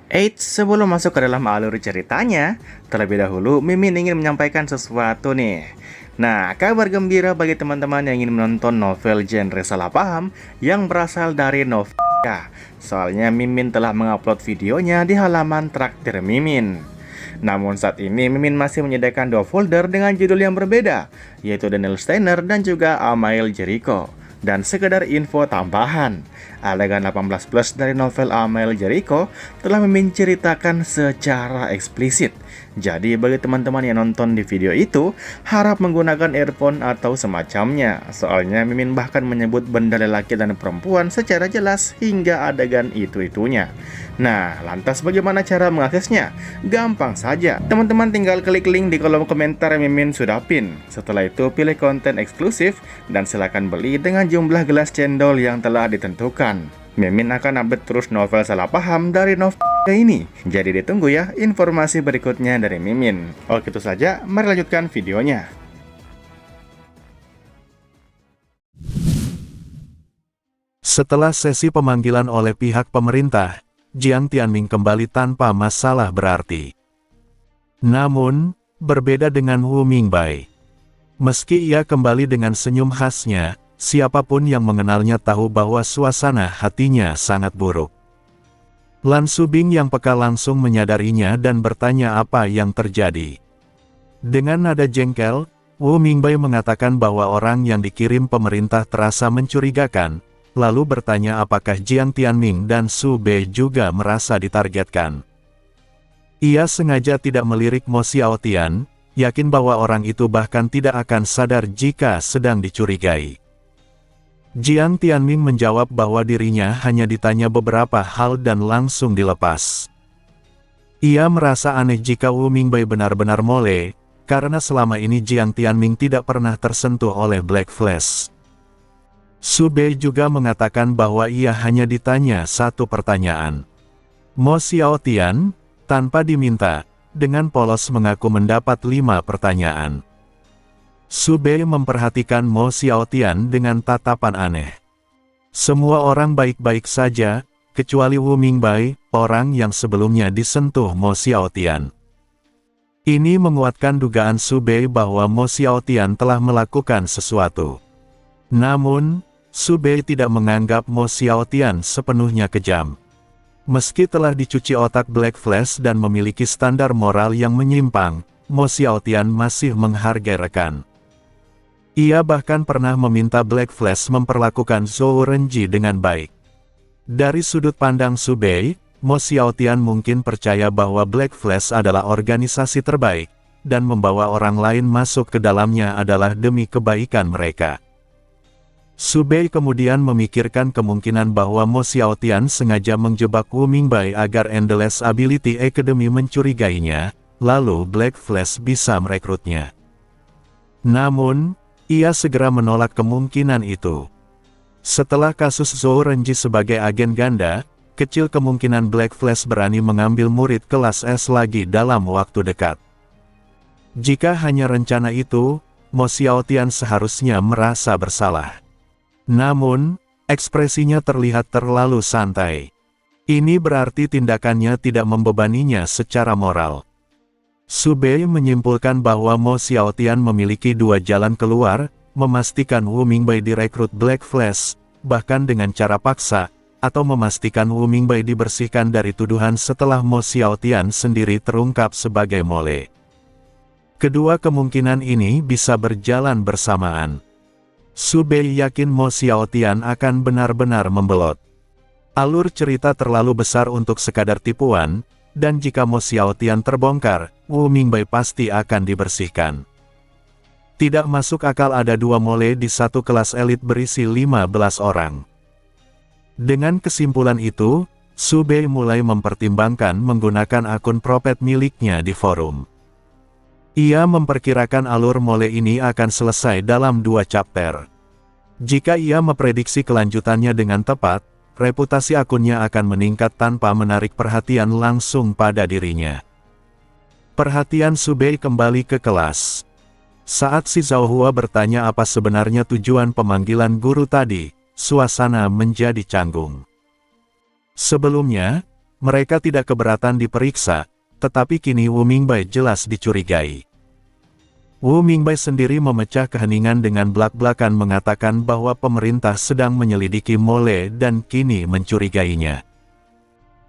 Eits, sebelum masuk ke dalam alur ceritanya, terlebih dahulu Mimin ingin menyampaikan sesuatu nih. Nah, kabar gembira bagi teman-teman yang ingin menonton novel genre salah paham yang berasal dari Novika. Soalnya Mimin telah mengupload videonya di halaman Traktir Mimin. Namun saat ini Mimin masih menyediakan dua folder dengan judul yang berbeda, yaitu Daniel Steiner dan juga Amael Jericho. Dan sekedar info tambahan, adegan 18 plus dari novel Amael Jericho telah Mimin ceritakan secara eksplisit. Jadi bagi teman-teman yang nonton di video itu, harap menggunakan earphone atau semacamnya. Soalnya Mimin bahkan menyebut benda lelaki dan perempuan secara jelas hingga adegan itu-itunya. Nah, lantas bagaimana cara mengaksesnya? Gampang saja, teman-teman tinggal klik link di kolom komentar yang Mimin sudah pin. Setelah itu pilih konten eksklusif dan silakan beli dengan jumlah gelas cendol yang telah ditentukan. Mimin akan update terus novel salah paham dari novel ini. Jadi ditunggu ya informasi berikutnya dari Mimin. Oke, itu saja, mari lanjutkan videonya. Setelah sesi pemanggilan oleh pihak pemerintah, Jiang Tianming kembali tanpa masalah berarti. Namun, berbeda dengan Wu Mingbai. Meski ia kembali dengan senyum khasnya, siapapun yang mengenalnya tahu bahwa suasana hatinya sangat buruk. Lan Subing yang peka langsung menyadarinya dan bertanya apa yang terjadi. Dengan nada jengkel, Wu Mingbai mengatakan bahwa orang yang dikirim pemerintah terasa mencurigakan, lalu bertanya apakah Jiang Tianming dan Su Bei juga merasa ditargetkan. Ia sengaja tidak melirik Mo Xiaotian, yakin bahwa orang itu bahkan tidak akan sadar jika sedang dicurigai. Jiang Tianming menjawab bahwa dirinya hanya ditanya beberapa hal dan langsung dilepas. Ia merasa aneh jika Wu Mingbai benar-benar mole, karena selama ini Jiang Tianming tidak pernah tersentuh oleh Black Flash. Su Bei juga mengatakan bahwa ia hanya ditanya satu pertanyaan. Mo Xiaotian, tanpa diminta, dengan polos mengaku mendapat 5 pertanyaan. Su Bei memperhatikan Mo Xiaotian dengan tatapan aneh. Semua orang baik-baik saja, kecuali Wu Mingbai, orang yang sebelumnya disentuh Mo Xiaotian. Ini menguatkan dugaan Su Bei bahwa Mo Xiaotian telah melakukan sesuatu. Namun, Su Bei tidak menganggap Mo Xiaotian sepenuhnya kejam. Meski telah dicuci otak Black Flash dan memiliki standar moral yang menyimpang, Mo Xiaotian masih menghargai rekan. Ia bahkan pernah meminta Black Flash memperlakukan Zhou Renji dengan baik. Dari sudut pandang Su Bei, Mo Xiaotian mungkin percaya bahwa Black Flash adalah organisasi terbaik, dan membawa orang lain masuk ke dalamnya adalah demi kebaikan mereka. Su Bei kemudian memikirkan kemungkinan bahwa Mo Xiaotian sengaja menjebak Wu Mingbai agar Endless Ability Academy mencurigainya, lalu Black Flash bisa merekrutnya. Namun, ia segera menolak kemungkinan itu. Setelah kasus Zhou Renji sebagai agen ganda, kecil kemungkinan Black Flash berani mengambil murid kelas S lagi dalam waktu dekat. Jika hanya rencana itu, Mo Xiaotian seharusnya merasa bersalah. Namun, ekspresinya terlihat terlalu santai. Ini berarti tindakannya tidak membebaninya secara moral. Su Bei menyimpulkan bahwa Mo Xiaotian memiliki 2 jalan keluar, memastikan Wu Mingbai direkrut Black Flash, bahkan dengan cara paksa, atau memastikan Wu Mingbai dibersihkan dari tuduhan setelah Mo Xiaotian sendiri terungkap sebagai mole. Kedua kemungkinan ini bisa berjalan bersamaan. Su Bei yakin Mo Xiaotian akan benar-benar membelot. Alur cerita terlalu besar untuk sekadar tipuan, dan jika Mo Xiaotian terbongkar, Wu Mingbai pasti akan dibersihkan. Tidak masuk akal ada 2 mole di satu kelas elit berisi 15 orang. Dengan kesimpulan itu, Su Bei mulai mempertimbangkan menggunakan akun propet miliknya di forum. Ia memperkirakan alur mole ini akan selesai dalam 2 chapter. Jika ia memprediksi kelanjutannya dengan tepat, reputasi akunnya akan meningkat tanpa menarik perhatian langsung pada dirinya. Perhatian Su Bei kembali ke kelas. Saat si Zhao Hua bertanya apa sebenarnya tujuan pemanggilan guru tadi, suasana menjadi canggung. Sebelumnya, mereka tidak keberatan diperiksa, tetapi kini Wu Mingbai jelas dicurigai. Wu Mingbai sendiri memecah keheningan dengan belak-belakan mengatakan bahwa pemerintah sedang menyelidiki Mole dan kini mencurigainya.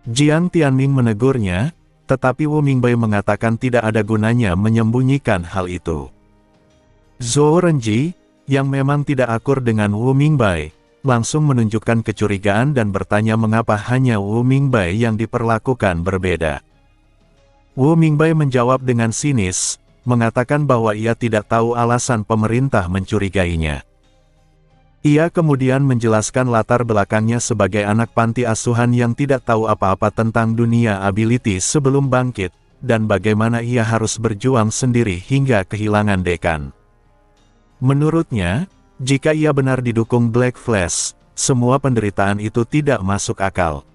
Jiang Tianming menegurnya, tetapi Wu Mingbai mengatakan tidak ada gunanya menyembunyikan hal itu. Zhou Renji, yang memang tidak akur dengan Wu Mingbai, langsung menunjukkan kecurigaan dan bertanya mengapa hanya Wu Mingbai yang diperlakukan berbeda. Wu Mingbai menjawab dengan sinis, mengatakan bahwa ia tidak tahu alasan pemerintah mencurigainya. Ia kemudian menjelaskan latar belakangnya sebagai anak panti asuhan yang tidak tahu apa-apa tentang dunia ability sebelum bangkit, dan bagaimana ia harus berjuang sendiri hingga kehilangan dekan. Menurutnya, jika ia benar didukung Black Flash, semua penderitaan itu tidak masuk akal.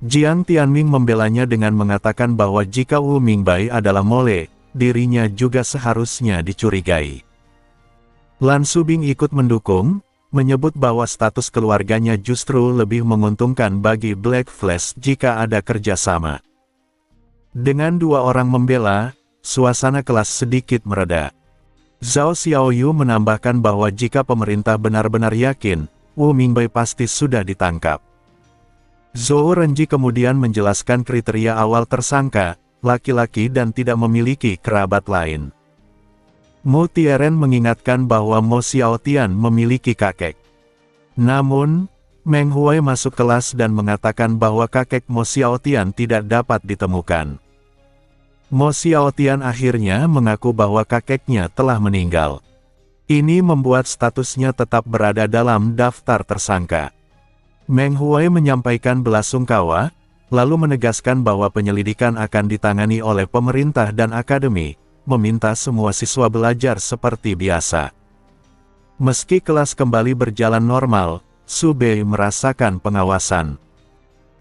Jiang Tianming membelanya dengan mengatakan bahwa jika Wu Mingbai adalah Mole, dirinya juga seharusnya dicurigai. Lan Subing ikut mendukung, menyebut bahwa status keluarganya justru lebih menguntungkan bagi Black Flash jika ada kerjasama. Dengan dua orang membela, suasana kelas sedikit mereda. Zhao Xiaoyu menambahkan bahwa jika pemerintah benar-benar yakin, Wu Mingbai pasti sudah ditangkap. Zhou Renji kemudian menjelaskan kriteria awal tersangka, laki-laki dan tidak memiliki kerabat lain. Mo Tieren mengingatkan bahwa Mo Xiaotian memiliki kakek. Namun, Meng Huai masuk kelas dan mengatakan bahwa kakek Mo Xiaotian tidak dapat ditemukan. Mo Xiaotian akhirnya mengaku bahwa kakeknya telah meninggal. Ini membuat statusnya tetap berada dalam daftar tersangka. Meng Huai menyampaikan belasungkawa, lalu menegaskan bahwa penyelidikan akan ditangani oleh pemerintah dan akademi, meminta semua siswa belajar seperti biasa. Meski kelas kembali berjalan normal, Su Bei merasakan pengawasan.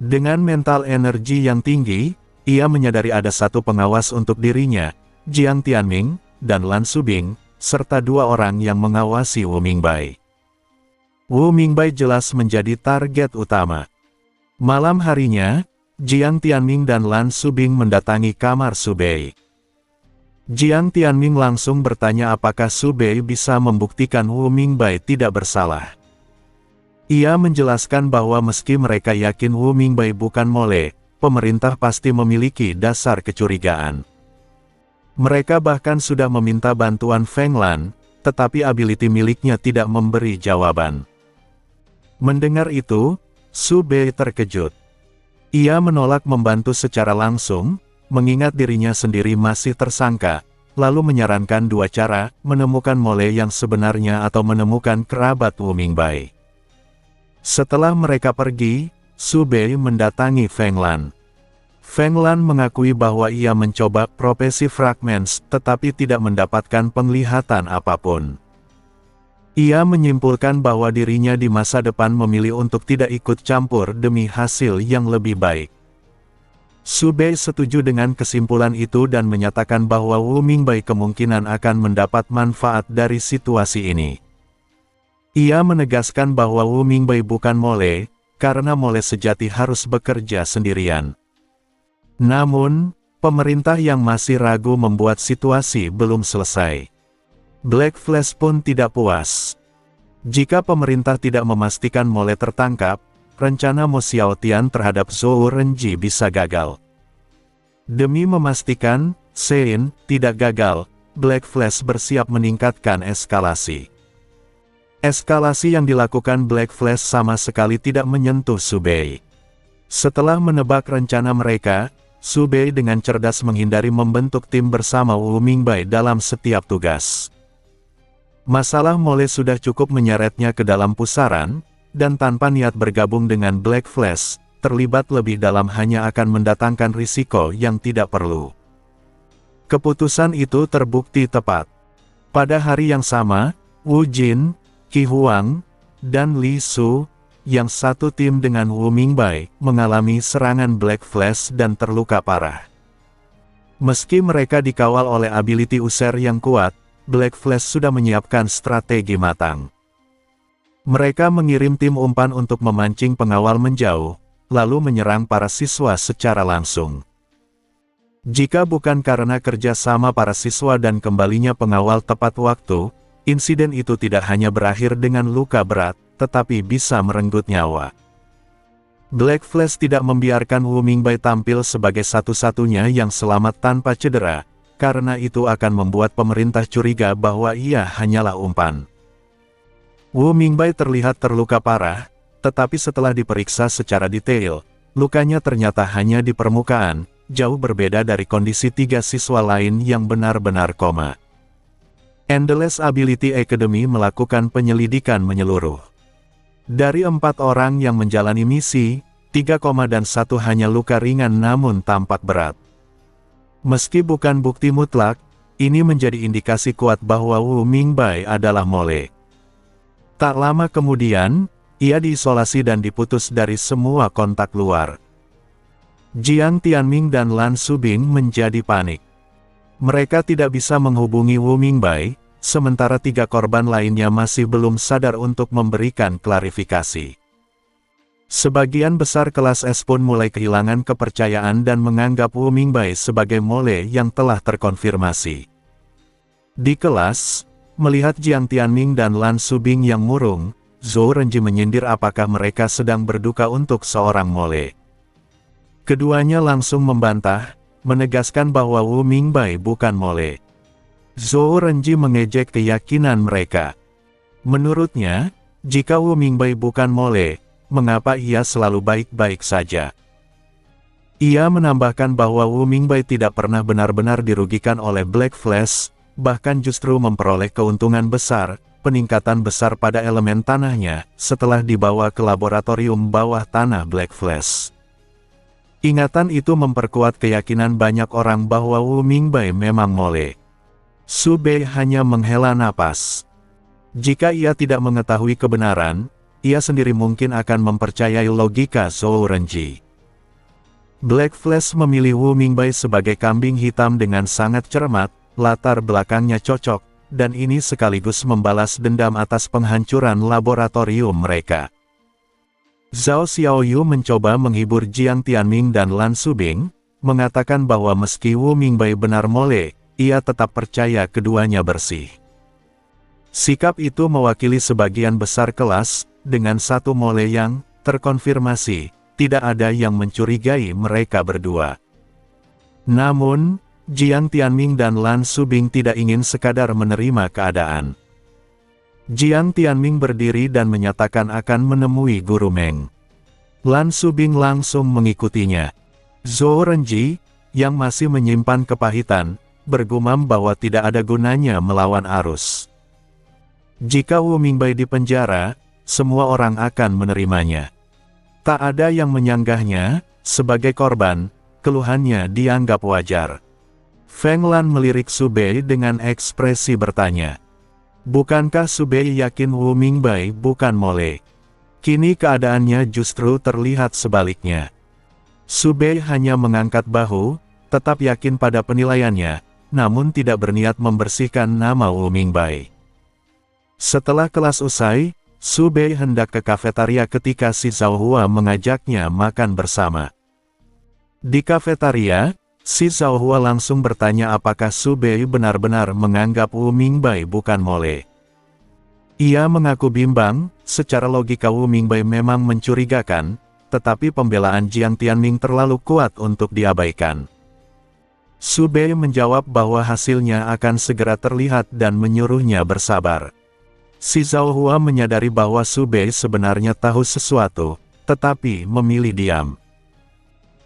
Dengan mental energi yang tinggi, ia menyadari ada satu pengawas untuk dirinya, Jiang Tianming, dan Lan Subing, serta dua orang yang mengawasi Wu Mingbai. Wu Mingbai jelas menjadi target utama. Malam harinya, Jiang Tianming dan Lan Subing mendatangi kamar Su Bei. Jiang Tianming langsung bertanya apakah Su Bei bisa membuktikan Wu Mingbai tidak bersalah. Ia menjelaskan bahwa meski mereka yakin Wu Mingbai bukan Mole, pemerintah pasti memiliki dasar kecurigaan. Mereka bahkan sudah meminta bantuan Feng Lan, tetapi ability miliknya tidak memberi jawaban. Mendengar itu, Su Bei terkejut. Ia menolak membantu secara langsung, mengingat dirinya sendiri masih tersangka, lalu menyarankan dua cara, menemukan Mole yang sebenarnya atau menemukan kerabat Wu Mingbai. Setelah mereka pergi, Su Bei mendatangi Feng Lan. Feng Lan mengakui bahwa ia mencoba profesi fragments, tetapi tidak mendapatkan penglihatan apapun. Ia menyimpulkan bahwa dirinya di masa depan memilih untuk tidak ikut campur demi hasil yang lebih baik. Su Bei setuju dengan kesimpulan itu dan menyatakan bahwa Wu Mingbai kemungkinan akan mendapat manfaat dari situasi ini. Ia menegaskan bahwa Wu Mingbai bukan Mole, karena Mole sejati harus bekerja sendirian. Namun, pemerintah yang masih ragu membuat situasi belum selesai. Black Flash pun tidak puas. Jika pemerintah tidak memastikan Mole tertangkap, rencana Mo Xiaotian terhadap Zhou Renji bisa gagal. Demi memastikan Sein tidak gagal, Black Flash bersiap meningkatkan eskalasi. Eskalasi yang dilakukan Black Flash sama sekali tidak menyentuh Su Bei. Setelah menebak rencana mereka, Su Bei dengan cerdas menghindari membentuk tim bersama Wu Mingbai dalam setiap tugas. Masalah Mole sudah cukup menyeretnya ke dalam pusaran, dan tanpa niat bergabung dengan Black Flash, terlibat lebih dalam hanya akan mendatangkan risiko yang tidak perlu. Keputusan itu terbukti tepat. Pada hari yang sama, Wu Jin, Qi Huang, dan Li Su, yang satu tim dengan Wu Mingbai, mengalami serangan Black Flash dan terluka parah. Meski mereka dikawal oleh ability user yang kuat, Black Flash sudah menyiapkan strategi matang. Mereka mengirim tim umpan untuk memancing pengawal menjauh, lalu menyerang para siswa secara langsung. Jika bukan karena kerja sama para siswa dan kembalinya pengawal tepat waktu, insiden itu tidak hanya berakhir dengan luka berat, tetapi bisa merenggut nyawa. Black Flash tidak membiarkan Wu Mingbai tampil sebagai satu-satunya yang selamat tanpa cedera, karena itu akan membuat pemerintah curiga bahwa ia hanyalah umpan. Wu Mingbai terlihat terluka parah, tetapi setelah diperiksa secara detail, lukanya ternyata hanya di permukaan, jauh berbeda dari kondisi 3 siswa lain yang benar-benar koma. Endless Ability Academy melakukan penyelidikan menyeluruh. Dari 4 orang yang menjalani misi, 3 koma dan 1 hanya luka ringan namun tampak berat. Meski bukan bukti mutlak, ini menjadi indikasi kuat bahwa Wu Mingbai adalah mole. Tak lama kemudian, ia diisolasi dan diputus dari semua kontak luar. Jiang Tianming dan Lan Subing menjadi panik. Mereka tidak bisa menghubungi Wu Mingbai, sementara 3 korban lainnya masih belum sadar untuk memberikan klarifikasi. Sebagian besar kelas S pun mulai kehilangan kepercayaan dan menganggap Wu Mingbai sebagai mole yang telah terkonfirmasi. Di kelas, melihat Jiang Tianming dan Lan Subing yang murung, Zhou Renji menyindir apakah mereka sedang berduka untuk seorang mole. Keduanya langsung membantah, menegaskan bahwa Wu Mingbai bukan mole. Zhou Renji mengejek keyakinan mereka. Menurutnya, jika Wu Mingbai bukan mole, mengapa ia selalu baik-baik saja? Ia menambahkan bahwa Wu Mingbai tidak pernah benar-benar dirugikan oleh Black Flash, bahkan justru memperoleh keuntungan besar, peningkatan besar pada elemen tanahnya, setelah dibawa ke laboratorium bawah tanah Black Flash. Ingatan itu memperkuat keyakinan banyak orang bahwa Wu Mingbai memang mole. Su Bei hanya menghela napas. Jika ia tidak mengetahui kebenaran, ia sendiri mungkin akan mempercayai logika Zhou Renji. Black Flash memilih Wu Mingbai sebagai kambing hitam dengan sangat cermat, latar belakangnya cocok, dan ini sekaligus membalas dendam atas penghancuran laboratorium mereka. Zhao Xiaoyu mencoba menghibur Jiang Tianming dan Lan Subing, mengatakan bahwa meski Wu Mingbai benar mole, ia tetap percaya keduanya bersih. Sikap itu mewakili sebagian besar kelas, dengan satu mole yang terkonfirmasi, tidak ada yang mencurigai mereka berdua. Namun, Jiang Tianming dan Lan Subing tidak ingin sekadar menerima keadaan. Jiang Tianming berdiri dan menyatakan akan menemui Guru Meng. Lan Subing langsung mengikutinya. Zhou Renji, yang masih menyimpan kepahitan, bergumam bahwa tidak ada gunanya melawan arus. Jika Wu Mingbai dipenjara, semua orang akan menerimanya. Tak ada yang menyanggahnya, sebagai korban, keluhannya dianggap wajar. Feng Lan melirik Su Bei dengan ekspresi bertanya. Bukankah Su Bei yakin Wu Mingbai bukan mole? Kini keadaannya justru terlihat sebaliknya. Su Bei hanya mengangkat bahu, tetap yakin pada penilaiannya, namun tidak berniat membersihkan nama Wu Mingbai. Setelah kelas usai, Su Bei hendak ke kafetaria ketika si Zhao Hua mengajaknya makan bersama. Di kafetaria, si Zhao Hua langsung bertanya apakah Su Bei benar-benar menganggap Wu Mingbai bukan mole. Ia mengaku bimbang, secara logika Wu Mingbai memang mencurigakan, tetapi pembelaan Jiang Tianming terlalu kuat untuk diabaikan. Su Bei menjawab bahwa hasilnya akan segera terlihat dan menyuruhnya bersabar. Si Zhao Hua menyadari bahwa Su Bei sebenarnya tahu sesuatu, tetapi memilih diam.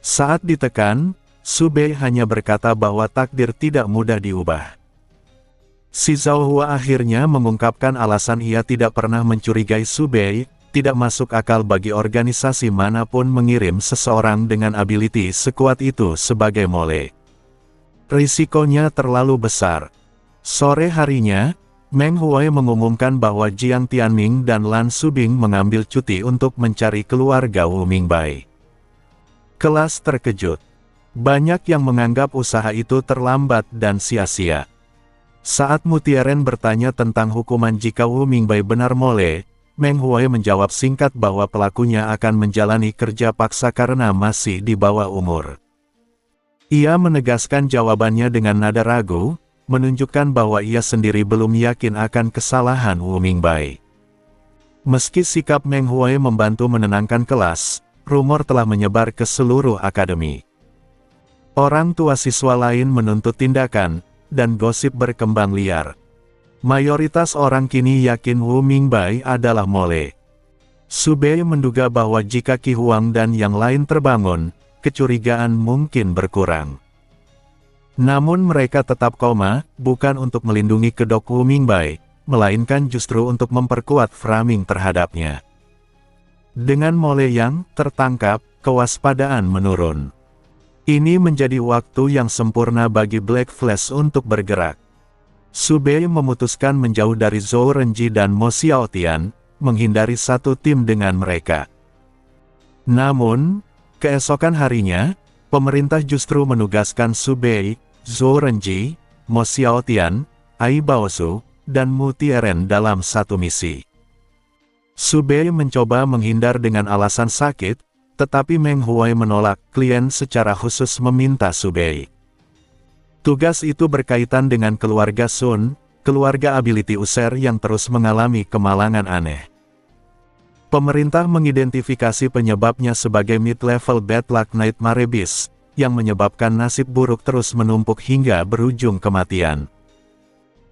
Saat ditekan, Su Bei hanya berkata bahwa takdir tidak mudah diubah. Si Zhao Hua akhirnya mengungkapkan alasan ia tidak pernah mencurigai Su Bei, tidak masuk akal bagi organisasi manapun mengirim seseorang dengan ability sekuat itu sebagai mole. Risikonya terlalu besar. Sore harinya, Meng Huai mengumumkan bahwa Jiang Tianming dan Lan Subing mengambil cuti untuk mencari keluarga Wu Mingbai. Kelas terkejut. Banyak yang menganggap usaha itu terlambat dan sia-sia. Saat Mutiaren bertanya tentang hukuman jika Wu Mingbai benar mole, Meng Huai menjawab singkat bahwa pelakunya akan menjalani kerja paksa karena masih di bawah umur. Ia menegaskan jawabannya dengan nada ragu, menunjukkan bahwa ia sendiri belum yakin akan kesalahan Wu Mingbai. Meski sikap Meng Huai membantu menenangkan kelas, rumor telah menyebar ke seluruh akademi. Orang tua siswa lain menuntut tindakan, dan gosip berkembang liar. Mayoritas orang kini yakin Wu Mingbai adalah mole. Su Bei menduga bahwa jika Qi Huang dan yang lain terbangun, kecurigaan mungkin berkurang. Namun mereka tetap koma, bukan untuk melindungi kedok Wu Mingbai, melainkan justru untuk memperkuat framing terhadapnya. Dengan mole yang tertangkap, kewaspadaan menurun. Ini menjadi waktu yang sempurna bagi Black Flash untuk bergerak. Su Bei memutuskan menjauh dari Zhou Renji dan Mo Xiaotian, menghindari satu tim dengan mereka. Namun, keesokan harinya, pemerintah justru menugaskan Su Bei, Zhou Renji, Mo Xiaotian, Ai Baozu, dan Mu Tieren dalam satu misi. Su Bei mencoba menghindar dengan alasan sakit, tetapi Meng Huai menolak. Klien secara khusus meminta Su Bei. Tugas itu berkaitan dengan keluarga Sun, keluarga ability user yang terus mengalami kemalangan aneh. Pemerintah mengidentifikasi penyebabnya sebagai mid-level bad luck nightmare beast, yang menyebabkan nasib buruk terus menumpuk hingga berujung kematian.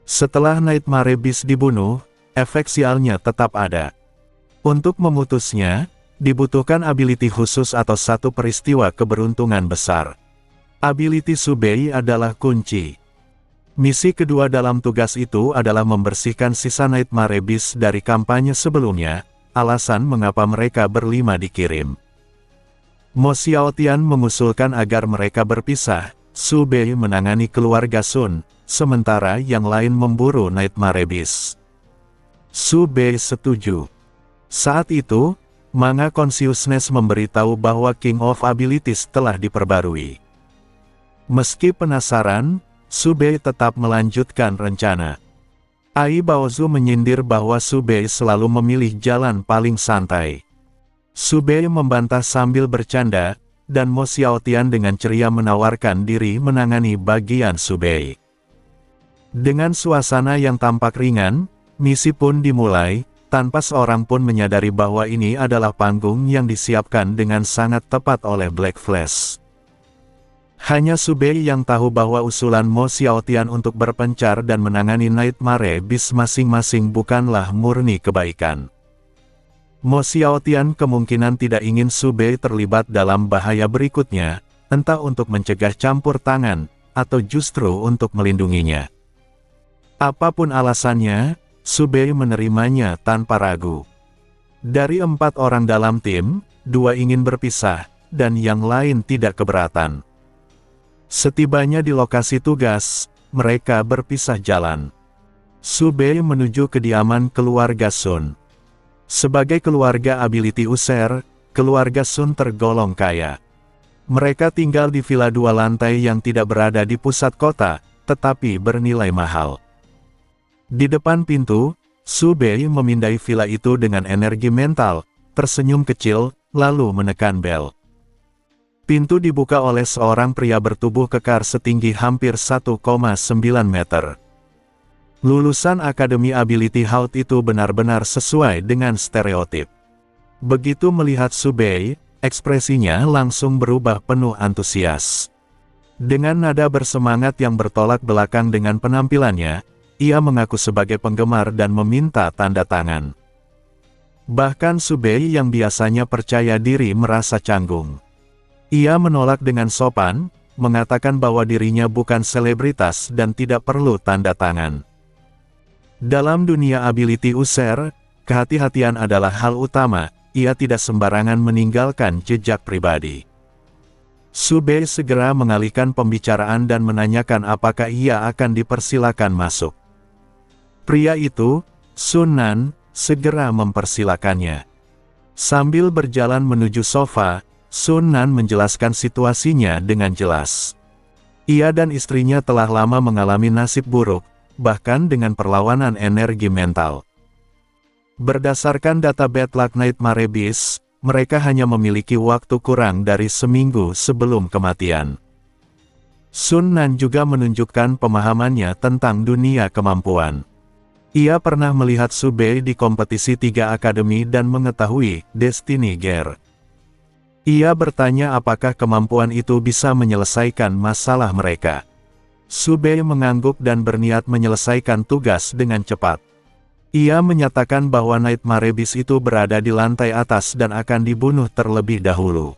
Setelah nightmare beast dibunuh, efek sialnya tetap ada. Untuk memutusnya, dibutuhkan ability khusus atau satu peristiwa keberuntungan besar. Ability Su Bei adalah kunci. Misi kedua dalam tugas itu adalah membersihkan sisa Nightmare Beast dari kampanye sebelumnya, alasan mengapa mereka berlima dikirim. Mo Xiaotian mengusulkan agar mereka berpisah, Su Bei menangani keluarga Sun, sementara yang lain memburu Nightmare Beast. Su Bei setuju. Saat itu, Manga Consciousness memberitahu bahwa King of Abilities telah diperbarui. Meski penasaran, Su Bei tetap melanjutkan rencana. Ai Baozu menyindir bahwa Su Bei selalu memilih jalan paling santai. Su Bei membantah sambil bercanda, dan Mo Xiaotian dengan ceria menawarkan diri menangani bagian Su Bei. Dengan suasana yang tampak ringan, misi pun dimulai, tanpa seorang pun menyadari bahwa ini adalah panggung yang disiapkan dengan sangat tepat oleh Black Flash. Hanya Su Bei yang tahu bahwa usulan Mo Xiaotian untuk berpencar dan menangani Nightmare Beast masing-masing bukanlah murni kebaikan. Mo Xiaotian kemungkinan tidak ingin Su Bei terlibat dalam bahaya berikutnya, entah untuk mencegah campur tangan, atau justru untuk melindunginya. Apapun alasannya, Su Bei menerimanya tanpa ragu. Dari 4 orang dalam tim, 2 ingin berpisah, dan yang lain tidak keberatan. Setibanya di lokasi tugas, mereka berpisah jalan. Su Bei menuju kediaman keluarga Sun. Sebagai keluarga ability user, keluarga Sun tergolong kaya. Mereka tinggal di villa 2 lantai yang tidak berada di pusat kota, tetapi bernilai mahal. Di depan pintu, Su Bei memindai villa itu dengan energi mental, tersenyum kecil, lalu menekan bel. Pintu dibuka oleh seorang pria bertubuh kekar setinggi hampir 1,9 meter. Lulusan Akademi Ability Haut itu benar-benar sesuai dengan stereotip. Begitu melihat Su Bei, ekspresinya langsung berubah penuh antusias. Dengan nada bersemangat yang bertolak belakang dengan penampilannya, ia mengaku sebagai penggemar dan meminta tanda tangan. Bahkan Su Bei yang biasanya percaya diri merasa canggung. Ia menolak dengan sopan, mengatakan bahwa dirinya bukan selebritas dan tidak perlu tanda tangan. Dalam dunia ability user, kehati-hatian adalah hal utama, ia tidak sembarangan meninggalkan jejak pribadi. Su Bei segera mengalihkan pembicaraan dan menanyakan apakah ia akan dipersilakan masuk. Pria itu, Sun Nan, segera mempersilakannya. Sambil berjalan menuju sofa, Sun Nan menjelaskan situasinya dengan jelas. Ia dan istrinya telah lama mengalami nasib buruk, bahkan dengan perlawanan energi mental. Berdasarkan data Bad Luck Nightmare Beast, mereka hanya memiliki waktu kurang dari seminggu sebelum kematian. Sun Nan juga menunjukkan pemahamannya tentang dunia kemampuan. Ia pernah melihat Su Bei di kompetisi 3 akademi dan mengetahui Destiny Gear. Ia bertanya apakah kemampuan itu bisa menyelesaikan masalah mereka. Su Bei mengangguk dan berniat menyelesaikan tugas dengan cepat. Ia menyatakan bahwa Nightmare Beast itu berada di lantai atas dan akan dibunuh terlebih dahulu.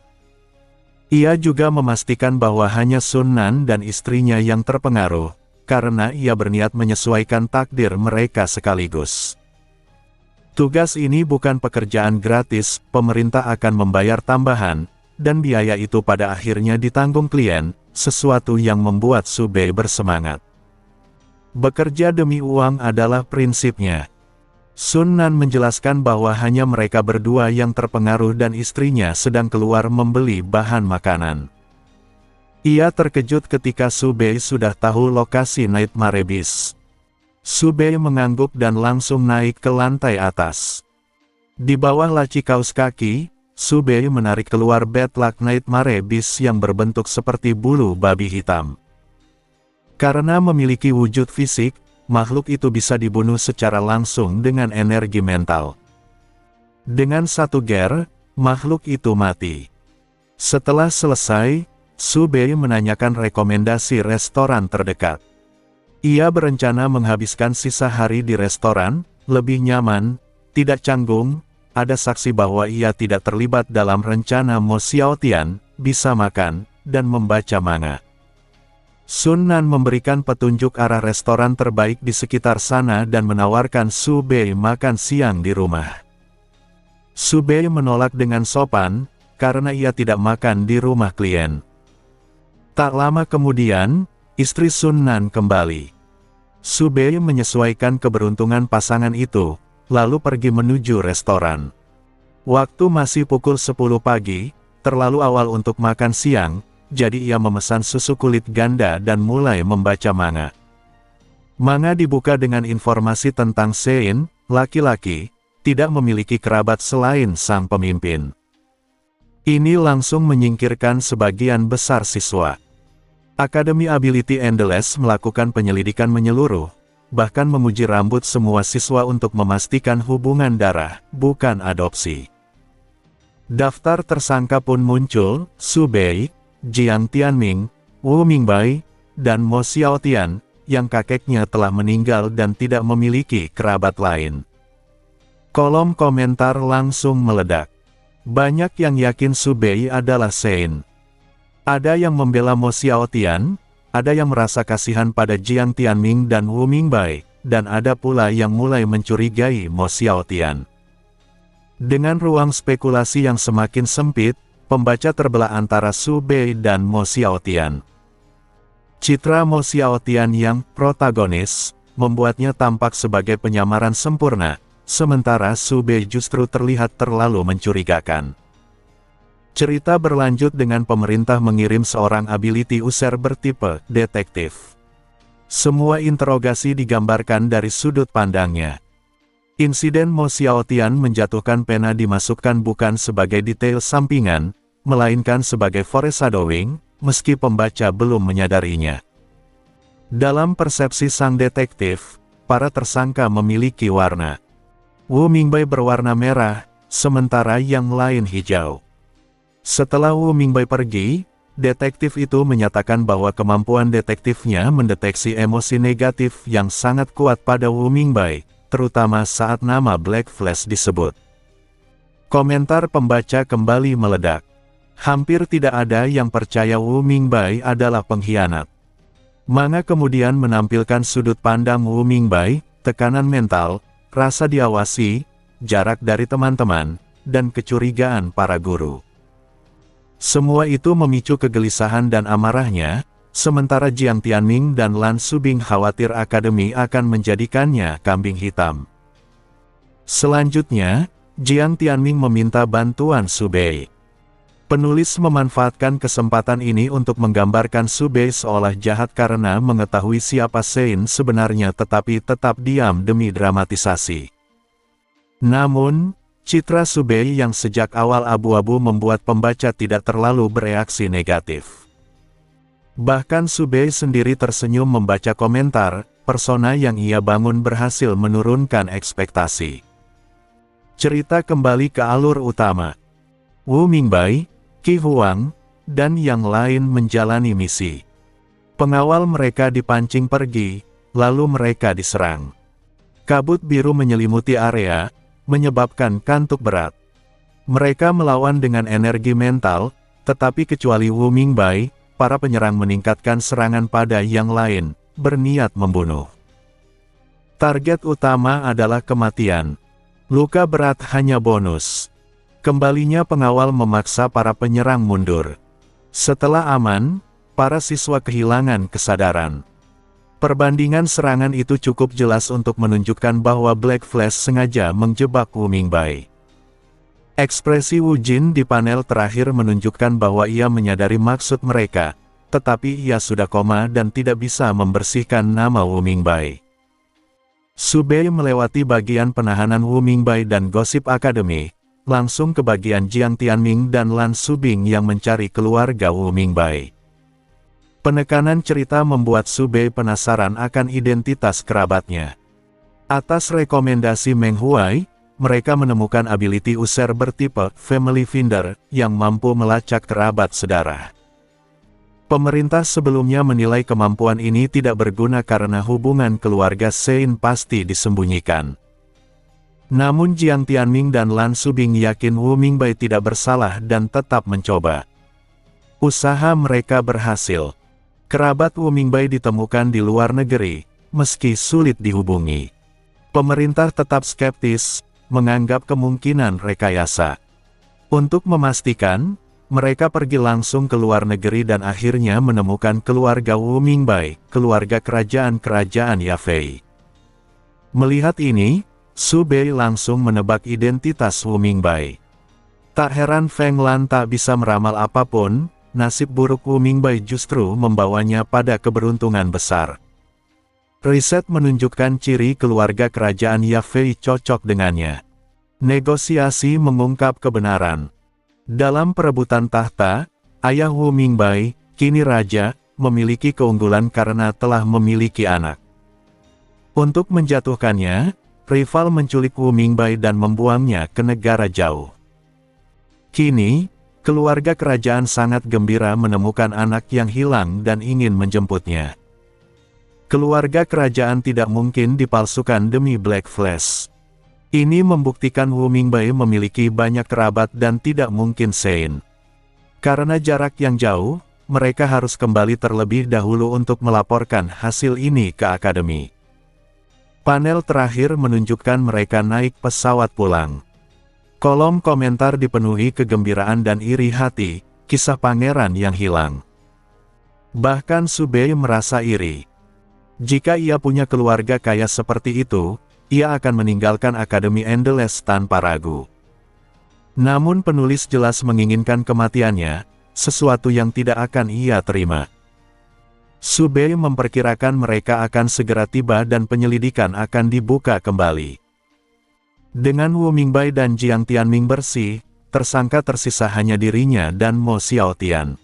Ia juga memastikan bahwa hanya Sun Nan dan istrinya yang terpengaruh, karena ia berniat menyesuaikan takdir mereka sekaligus. Tugas ini bukan pekerjaan gratis, pemerintah akan membayar tambahan, dan biaya itu pada akhirnya ditanggung klien, sesuatu yang membuat Su Bei bersemangat. Bekerja demi uang adalah prinsipnya. Sun Nan menjelaskan bahwa hanya mereka berdua yang terpengaruh dan istrinya sedang keluar membeli bahan makanan. Ia terkejut ketika Su Bei sudah tahu lokasi Nightmare Beast. Su Bei mengangguk dan langsung naik ke lantai atas. Di bawah laci kaus kaki, Su Bei menarik keluar Bad Luck Nightmare Beast yang berbentuk seperti bulu babi hitam. Karena memiliki wujud fisik, makhluk itu bisa dibunuh secara langsung dengan energi mental. Dengan satu gear, makhluk itu mati. Setelah selesai, Su Bei menanyakan rekomendasi restoran terdekat. Ia berencana menghabiskan sisa hari di restoran, lebih nyaman, tidak canggung, ada saksi bahwa ia tidak terlibat dalam rencana Mo Xiaotian, bisa makan, dan membaca manga. Sun Nan memberikan petunjuk arah restoran terbaik di sekitar sana dan menawarkan Su Bei makan siang di rumah. Su Bei menolak dengan sopan, karena ia tidak makan di rumah klien. Tak lama kemudian, istri Sun Nan kembali. Su Bei menyesuaikan keberuntungan pasangan itu, lalu pergi menuju restoran. Waktu masih pukul 10 pagi, terlalu awal untuk makan siang, jadi ia memesan susu kulit ganda dan mulai membaca manga. Manga dibuka dengan informasi tentang Sein, laki-laki, tidak memiliki kerabat selain sang pemimpin. Ini langsung menyingkirkan sebagian besar siswa. Akademi Ability Endless melakukan penyelidikan menyeluruh, bahkan menguji rambut semua siswa untuk memastikan hubungan darah, bukan adopsi. Daftar tersangka pun muncul, Su Bei, Jiang Tianming, Wu Mingbai, dan Mo Xiaotian, yang kakeknya telah meninggal dan tidak memiliki kerabat lain. Kolom komentar langsung meledak. Banyak yang yakin Su Bei adalah Sein. Ada yang membela Mo Xiaotian, ada yang merasa kasihan pada Jiang Tianming dan Wu Mingbai, dan ada pula yang mulai mencurigai Mo Xiaotian. Dengan ruang spekulasi yang semakin sempit, pembaca terbelah antara Su Bei dan Mo Xiaotian. Citra Mo Xiaotian yang protagonis, membuatnya tampak sebagai penyamaran sempurna, sementara Su Bei justru terlihat terlalu mencurigakan. Cerita berlanjut dengan pemerintah mengirim seorang ability user bertipe detektif. Semua interogasi digambarkan dari sudut pandangnya. Insiden Mo Xiaotian menjatuhkan pena dimasukkan bukan sebagai detail sampingan, melainkan sebagai foreshadowing, meski pembaca belum menyadarinya. Dalam persepsi sang detektif, para tersangka memiliki warna. Wu Mingbai berwarna merah, sementara yang lain hijau. Setelah Wu Mingbai pergi, detektif itu menyatakan bahwa kemampuan detektifnya mendeteksi emosi negatif yang sangat kuat pada Wu Mingbai, terutama saat nama Black Flash disebut. Komentar pembaca kembali meledak. Hampir tidak ada yang percaya Wu Mingbai adalah pengkhianat. Manga kemudian menampilkan sudut pandang Wu Mingbai, tekanan mental, rasa diawasi, jarak dari teman-teman, dan kecurigaan para guru. Semua itu memicu kegelisahan dan amarahnya, sementara Jiang Tianming dan Lan Subing khawatir akademi akan menjadikannya kambing hitam. Selanjutnya, Jiang Tianming meminta bantuan Su Bei. Penulis memanfaatkan kesempatan ini untuk menggambarkan Su Bei seolah jahat karena mengetahui siapa Sein sebenarnya tetapi tetap diam demi dramatisasi. Namun, citra Subei yang sejak awal abu-abu membuat pembaca tidak terlalu bereaksi negatif. Bahkan Subei sendiri tersenyum membaca komentar, persona yang ia bangun berhasil menurunkan ekspektasi. Cerita kembali ke alur utama. Wu Mingbai, Qi Huang, dan yang lain menjalani misi. Pengawal mereka dipancing pergi, lalu mereka diserang. Kabut biru menyelimuti area, menyebabkan kantuk berat. Mereka melawan dengan energi mental, tetapi kecuali Wu Mingbai, para penyerang meningkatkan serangan pada yang lain, berniat membunuh. Target utama adalah kematian. Luka berat hanya bonus. Kembalinya pengawal memaksa para penyerang mundur. Setelah aman, para siswa kehilangan kesadaran. Perbandingan serangan itu cukup jelas untuk menunjukkan bahwa Black Flash sengaja menjebak Wu Mingbai. Ekspresi Wu Jin di panel terakhir menunjukkan bahwa ia menyadari maksud mereka, tetapi ia sudah koma dan tidak bisa membersihkan nama Wu Mingbai. Subei melewati bagian penahanan Wu Mingbai dan Gossip Academy, langsung ke bagian Jiang Tianming dan Lan Subing yang mencari keluarga Wu Mingbai. Penekanan cerita membuat Subei penasaran akan identitas kerabatnya. Atas rekomendasi Meng Huai, mereka menemukan ability user bertipe Family Finder yang mampu melacak kerabat sedarah. Pemerintah sebelumnya menilai kemampuan ini tidak berguna karena hubungan keluarga Sein pasti disembunyikan. Namun Jiang Tianming dan Lan Subing yakin Wu Mingbai tidak bersalah dan tetap mencoba. Usaha mereka berhasil. Kerabat Wu Mingbai ditemukan di luar negeri, meski sulit dihubungi. Pemerintah tetap skeptis, menganggap kemungkinan rekayasa. Untuk memastikan, mereka pergi langsung ke luar negeri dan akhirnya menemukan keluarga Wu Mingbai, keluarga kerajaan-kerajaan Yafei. Melihat ini, Subei langsung menebak identitas Wu Mingbai. Tak heran Feng Lan tak bisa meramal apapun. Nasib buruk Wu Mingbai justru membawanya pada keberuntungan besar. Riset menunjukkan ciri keluarga kerajaan Yafei cocok dengannya. Negosiasi mengungkap kebenaran. Dalam perebutan tahta, ayah Wu Mingbai, kini raja, memiliki keunggulan karena telah memiliki anak. Untuk menjatuhkannya, rival menculik Wu Mingbai dan membuangnya ke negara jauh. Kini, keluarga kerajaan sangat gembira menemukan anak yang hilang dan ingin menjemputnya. Keluarga kerajaan tidak mungkin dipalsukan demi Black Flash. Ini membuktikan Wu Mingbai memiliki banyak kerabat dan tidak mungkin Sein. Karena jarak yang jauh, mereka harus kembali terlebih dahulu untuk melaporkan hasil ini ke akademi. Panel terakhir menunjukkan mereka naik pesawat pulang. Kolom komentar dipenuhi kegembiraan dan iri hati, kisah pangeran yang hilang. Bahkan Subei merasa iri. Jika ia punya keluarga kaya seperti itu, ia akan meninggalkan Akademi Endless tanpa ragu. Namun penulis jelas menginginkan kematiannya, sesuatu yang tidak akan ia terima. Subei memperkirakan mereka akan segera tiba dan penyelidikan akan dibuka kembali. Dengan Wu Mingbai dan Jiang Tianming bersih, tersangka tersisa hanya dirinya dan Mo Xiaotian.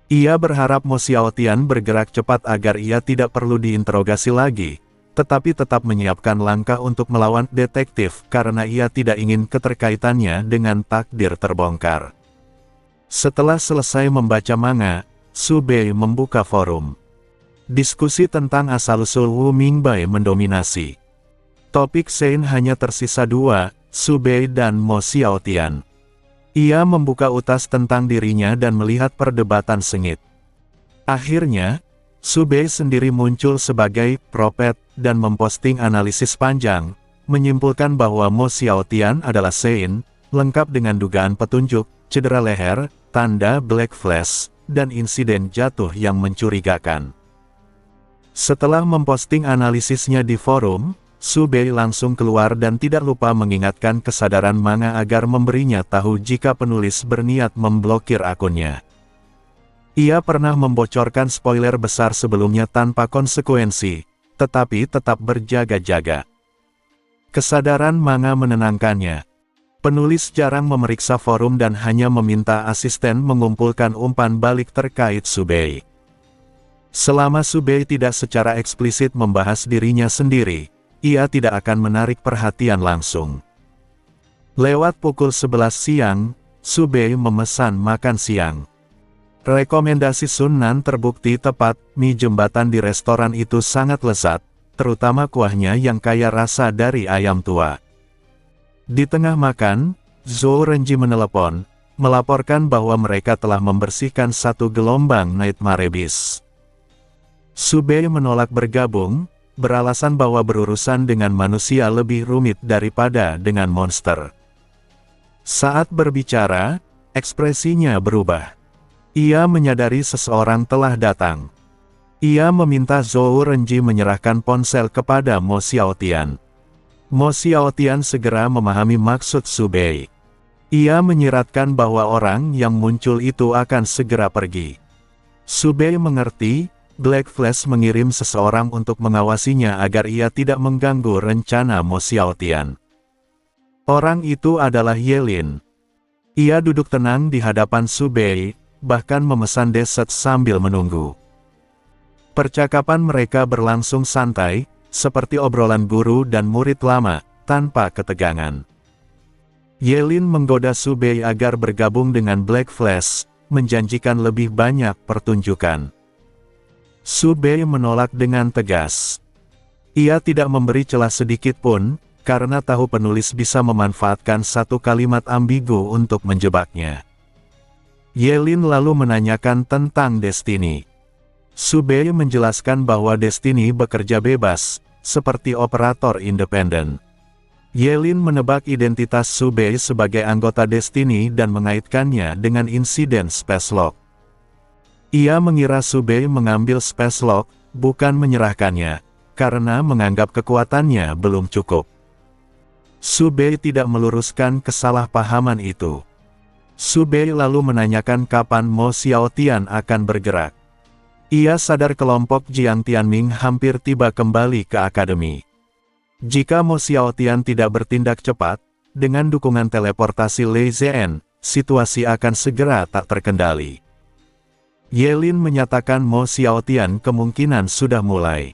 Ia berharap Mo Xiaotian bergerak cepat agar ia tidak perlu diinterogasi lagi, tetapi tetap menyiapkan langkah untuk melawan detektif karena ia tidak ingin keterkaitannya dengan takdir terbongkar. Setelah selesai membaca manga, Subei membuka forum. Diskusi tentang asal-usul Wu Mingbai mendominasi. Topik Sein hanya tersisa dua, Subei dan Mo Xiaotian. Ia membuka utas tentang dirinya dan melihat perdebatan sengit. Akhirnya, Subei sendiri muncul sebagai propet dan memposting analisis panjang, menyimpulkan bahwa Mo Xiaotian adalah Sein, lengkap dengan dugaan petunjuk, cedera leher, tanda Black Flash, dan insiden jatuh yang mencurigakan. Setelah memposting analisisnya di forum, Subei langsung keluar dan tidak lupa mengingatkan kesadaran manga agar memberinya tahu jika penulis berniat memblokir akunnya. Ia pernah membocorkan spoiler besar sebelumnya tanpa konsekuensi, tetapi tetap berjaga-jaga. Kesadaran Manga menenangkannya. Penulis jarang memeriksa forum dan hanya meminta asisten mengumpulkan umpan balik terkait Subei. Selama Subei tidak secara eksplisit membahas dirinya sendiri, ia tidak akan menarik perhatian langsung. Lewat pukul 11 siang, Subei memesan makan siang. Rekomendasi Sun Nan terbukti tepat, mie jembatan di restoran itu sangat lezat, terutama kuahnya yang kaya rasa dari ayam tua. Di tengah makan, Zhou Renji menelepon, melaporkan bahwa mereka telah membersihkan satu gelombang Nightmare Abyss. Subei menolak bergabung, beralasan bahwa berurusan dengan manusia lebih rumit daripada dengan monster. Saat berbicara, ekspresinya berubah. Ia menyadari seseorang telah datang. Ia meminta Zhou Renji menyerahkan ponsel kepada Mo Xiaotian. Mo Xiaotian segera memahami maksud Subei. Ia menyiratkan bahwa orang yang muncul itu akan segera pergi. Subei mengerti, Black Flash mengirim seseorang untuk mengawasinya agar ia tidak mengganggu rencana Mo Xiaotian. Orang itu adalah Yelin. Ia duduk tenang di hadapan Subei, bahkan memesan dessert sambil menunggu. Percakapan mereka berlangsung santai, seperti obrolan guru dan murid lama, tanpa ketegangan. Yelin menggoda Subei agar bergabung dengan Black Flash, menjanjikan lebih banyak pertunjukan. Subei menolak dengan tegas. Ia tidak memberi celah sedikit pun, karena tahu penulis bisa memanfaatkan satu kalimat ambigu untuk menjebaknya. Yelin lalu menanyakan tentang Destiny. Subei menjelaskan bahwa Destiny bekerja bebas, seperti operator independen. Yelin menebak identitas Subei sebagai anggota Destiny dan mengaitkannya dengan insiden Space Lock. Ia mengira Subei mengambil Space Lock, bukan menyerahkannya, karena menganggap kekuatannya belum cukup. Subei tidak meluruskan kesalahpahaman itu. Subei lalu menanyakan kapan Mo Xiaotian akan bergerak. Ia sadar kelompok Jiang Tianming hampir tiba kembali ke akademi. Jika Mo Xiaotian tidak bertindak cepat, dengan dukungan teleportasi Lei Zhen, situasi akan segera tak terkendali. Yelin menyatakan Mo Xiaotian kemungkinan sudah mulai.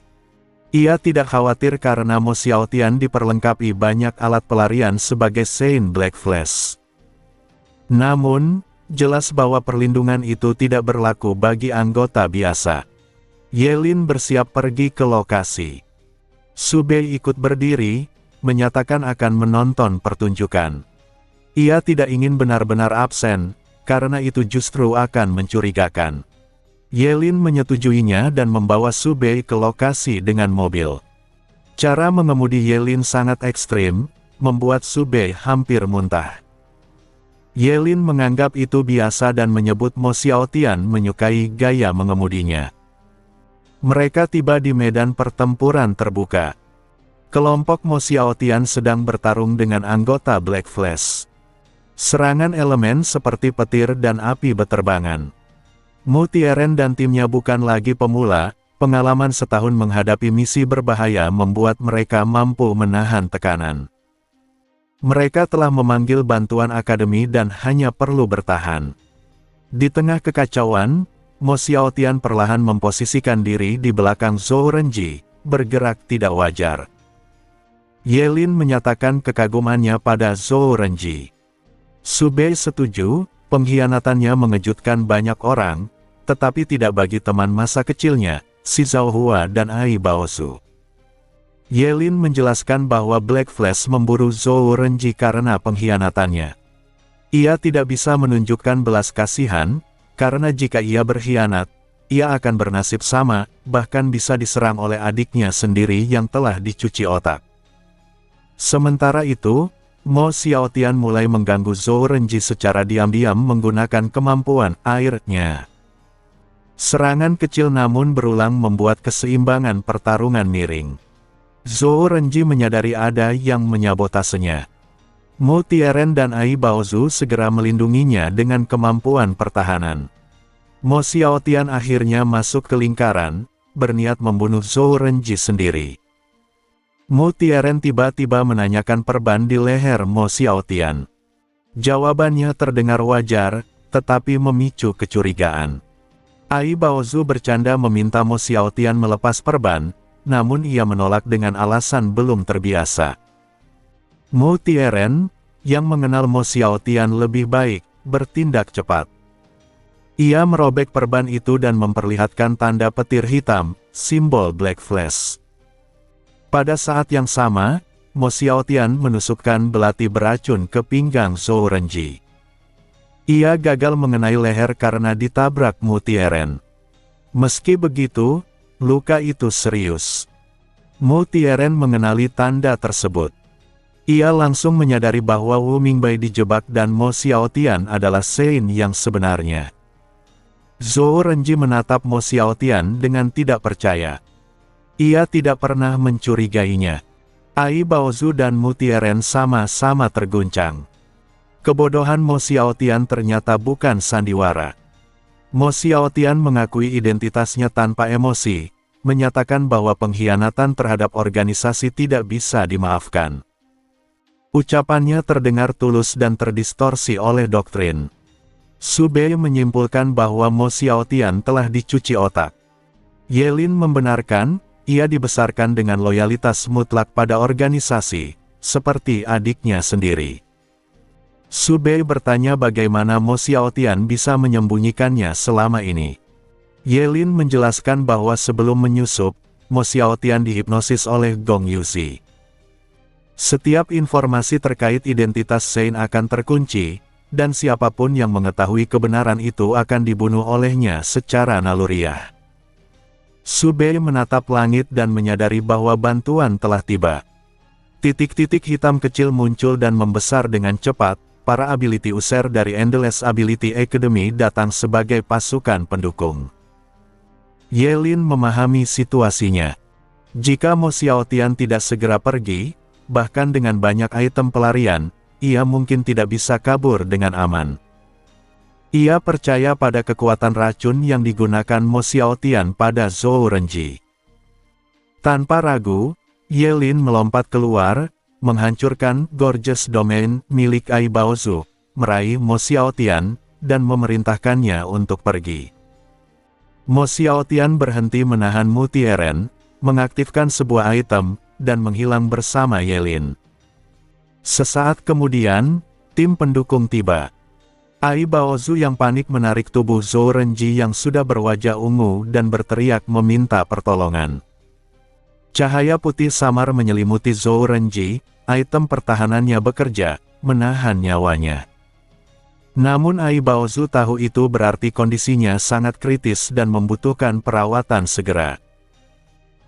Ia tidak khawatir karena Mo Xiaotian diperlengkapi banyak alat pelarian sebagai Saint Black Flash. Namun, jelas bahwa perlindungan itu tidak berlaku bagi anggota biasa. Yelin bersiap pergi ke lokasi. Subei ikut berdiri, menyatakan akan menonton pertunjukan. Ia tidak ingin benar-benar absen, karena itu justru akan mencurigakan. Yelin menyetujuinya dan membawa Subei ke lokasi dengan mobil. Cara mengemudi Yelin sangat ekstrim, membuat Subei hampir muntah. Yelin menganggap itu biasa dan menyebut Mo Xiaotian menyukai gaya mengemudinya. Mereka tiba di medan pertempuran terbuka. Kelompok Mo Xiaotian sedang bertarung dengan anggota Black Flash. Serangan elemen seperti petir dan api beterbangan. Mu Tieren dan timnya bukan lagi pemula, pengalaman setahun menghadapi misi berbahaya membuat mereka mampu menahan tekanan. Mereka telah memanggil bantuan akademi dan hanya perlu bertahan. Di tengah kekacauan, Mo Xiaotian perlahan memposisikan diri di belakang Zhou Renji, bergerak tidak wajar. Yelin menyatakan kekagumannya pada Zhou Renji. Subei setuju, pengkhianatannya mengejutkan banyak orang, tetapi tidak bagi teman masa kecilnya, si Zhao Hua dan Ai Baozu. Yelin menjelaskan bahwa Black Flash memburu Zhou Renji karena pengkhianatannya. Ia tidak bisa menunjukkan belas kasihan, karena jika ia berkhianat, ia akan bernasib sama, bahkan bisa diserang oleh adiknya sendiri yang telah dicuci otak. Sementara itu, Mo Xiaotian mulai mengganggu Zhou Renji secara diam-diam menggunakan kemampuan airnya. Serangan kecil namun berulang membuat keseimbangan pertarungan miring. Zhou Renji menyadari ada yang menyabotasenya. Mu Tieren dan Ai Baozu segera melindunginya dengan kemampuan pertahanan. Mo Xiaotian akhirnya masuk ke lingkaran, berniat membunuh Zhou Renji sendiri. Mu Tieren tiba-tiba menanyakan perban di leher Mo Xiaotian. Jawabannya terdengar wajar, tetapi memicu kecurigaan. Ai Baozu bercanda meminta Mo Xiaotian melepas perban, namun ia menolak dengan alasan belum terbiasa. Mu Tieren, yang mengenal Mo Xiaotian lebih baik, bertindak cepat. Ia merobek perban itu dan memperlihatkan tanda petir hitam, simbol Black Flash. Pada saat yang sama, Mo Xiaotian menusukkan belati beracun ke pinggang Zhou Renji. Ia gagal mengenai leher karena ditabrak Mu Tieren. Meski begitu, luka itu serius. Mu Tieren mengenali tanda tersebut. Ia langsung menyadari bahwa Wu Mingbai dijebak dan Mo Xiaotian adalah Sein yang sebenarnya. Zhou Renji menatap Mo Xiaotian dengan tidak percaya. Ia tidak pernah mencurigainya. Ai Baozu dan Mu Tieren sama-sama terguncang. Kebodohan Mo Xiaotian ternyata bukan sandiwara. Mo Xiaotian mengakui identitasnya tanpa emosi, menyatakan bahwa pengkhianatan terhadap organisasi tidak bisa dimaafkan. Ucapannya terdengar tulus dan terdistorsi oleh doktrin. Su Bei menyimpulkan bahwa Mo Xiaotian telah dicuci otak. Yelin membenarkan, ia dibesarkan dengan loyalitas mutlak pada organisasi, seperti adiknya sendiri. Su Bei bertanya bagaimana Mo Xiaotian bisa menyembunyikannya selama ini. Yelin menjelaskan bahwa sebelum menyusup, Mo Xiaotian dihipnosis oleh Gong Yuzi. Setiap informasi terkait identitas Sein akan terkunci, dan siapapun yang mengetahui kebenaran itu akan dibunuh olehnya secara naluriah. Su Bei menatap langit dan menyadari bahwa bantuan telah tiba. Titik-titik hitam kecil muncul dan membesar dengan cepat. Para ability user dari Endless Ability Academy datang sebagai pasukan pendukung. Yelin memahami situasinya. Jika Mo Xiaotian tidak segera pergi, bahkan dengan banyak item pelarian, ia mungkin tidak bisa kabur dengan aman. Ia percaya pada kekuatan racun yang digunakan Mo Xiaotian pada Zhou Renji. Tanpa ragu, Yelin melompat keluar, menghancurkan Gorgeous Domain milik Ai Baozu, meraih Mo Xiaotian, dan memerintahkannya untuk pergi. Mo Xiaotian berhenti menahan Mu Tieren, mengaktifkan sebuah item, dan menghilang bersama Yelin. Sesaat kemudian, tim pendukung tiba. Ai Baozu yang panik menarik tubuh Zhou Renji yang sudah berwajah ungu dan berteriak meminta pertolongan. Cahaya putih samar menyelimuti Zhou Renji, item pertahanannya bekerja, menahan nyawanya. Namun Ai Baozu tahu itu berarti kondisinya sangat kritis dan membutuhkan perawatan segera.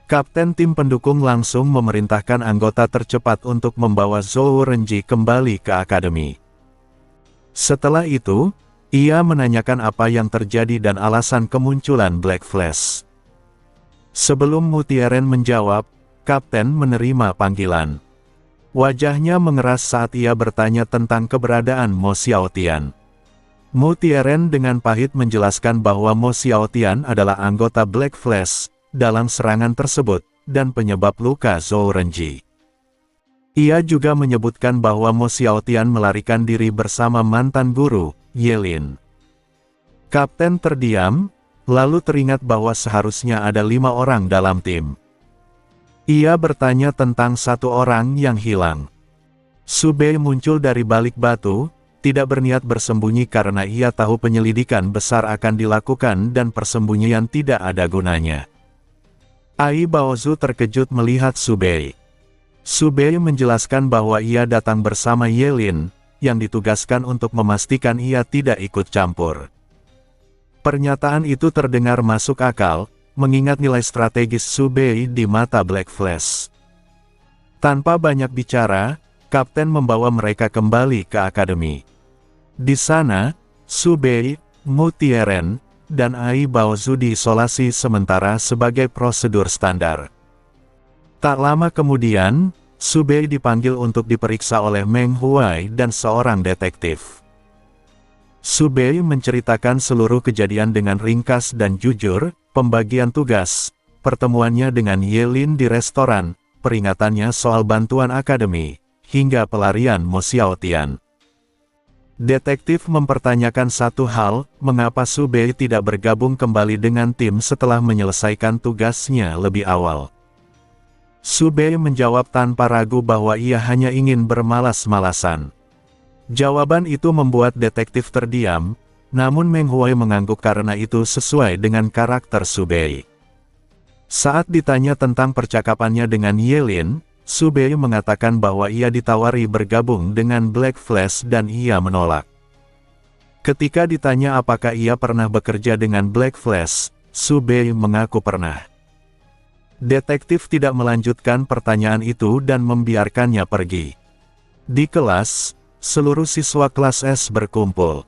Kapten tim pendukung langsung memerintahkan anggota tercepat untuk membawa Zhou Renji kembali ke akademi. Setelah itu, ia menanyakan apa yang terjadi dan alasan kemunculan Black Flash. Sebelum Mu Tieren menjawab, Kapten menerima panggilan. Wajahnya mengeras saat ia bertanya tentang keberadaan Mo Xiaotian. Mu Tieren dengan pahit menjelaskan bahwa Mo Xiaotian adalah anggota Black Flash dalam serangan tersebut, dan penyebab luka Zhou Renji. Ia juga menyebutkan bahwa Mo Xiaotian melarikan diri bersama mantan guru, Yelin. Kapten terdiam, lalu teringat bahwa seharusnya ada 5 orang dalam tim. Ia bertanya tentang 1 orang yang hilang. Su Bei muncul dari balik batu, tidak berniat bersembunyi karena ia tahu penyelidikan besar akan dilakukan dan persembunyian tidak ada gunanya. Ai Baozu terkejut melihat Su Bei. Su Bei menjelaskan bahwa ia datang bersama Yelin, yang ditugaskan untuk memastikan ia tidak ikut campur. Pernyataan itu terdengar masuk akal, mengingat nilai strategis Su Bei di mata Black Flash. Tanpa banyak bicara, Kapten membawa mereka kembali ke akademi. Di sana, Su Bei, Mu Tieren, dan Ai Baozu diisolasi sementara sebagai prosedur standar. Tak lama kemudian, Su Bei dipanggil untuk diperiksa oleh Meng Huai dan seorang detektif. Su Bei menceritakan seluruh kejadian dengan ringkas dan jujur, pembagian tugas, pertemuannya dengan Yelin di restoran, peringatannya soal bantuan akademi, hingga pelarian Mo Xiaotian. Detektif mempertanyakan satu hal, mengapa Su Bei tidak bergabung kembali dengan tim setelah menyelesaikan tugasnya lebih awal. Su Bei menjawab tanpa ragu bahwa ia hanya ingin bermalas-malasan. Jawaban itu membuat detektif terdiam, namun Meng Huai mengangguk karena itu sesuai dengan karakter Su Bei. Saat ditanya tentang percakapannya dengan Yelin, Su Bei mengatakan bahwa ia ditawari bergabung dengan Black Flash dan ia menolak. Ketika ditanya apakah ia pernah bekerja dengan Black Flash, Su Bei mengaku pernah. Detektif tidak melanjutkan pertanyaan itu dan membiarkannya pergi. Di kelas, seluruh siswa kelas S berkumpul.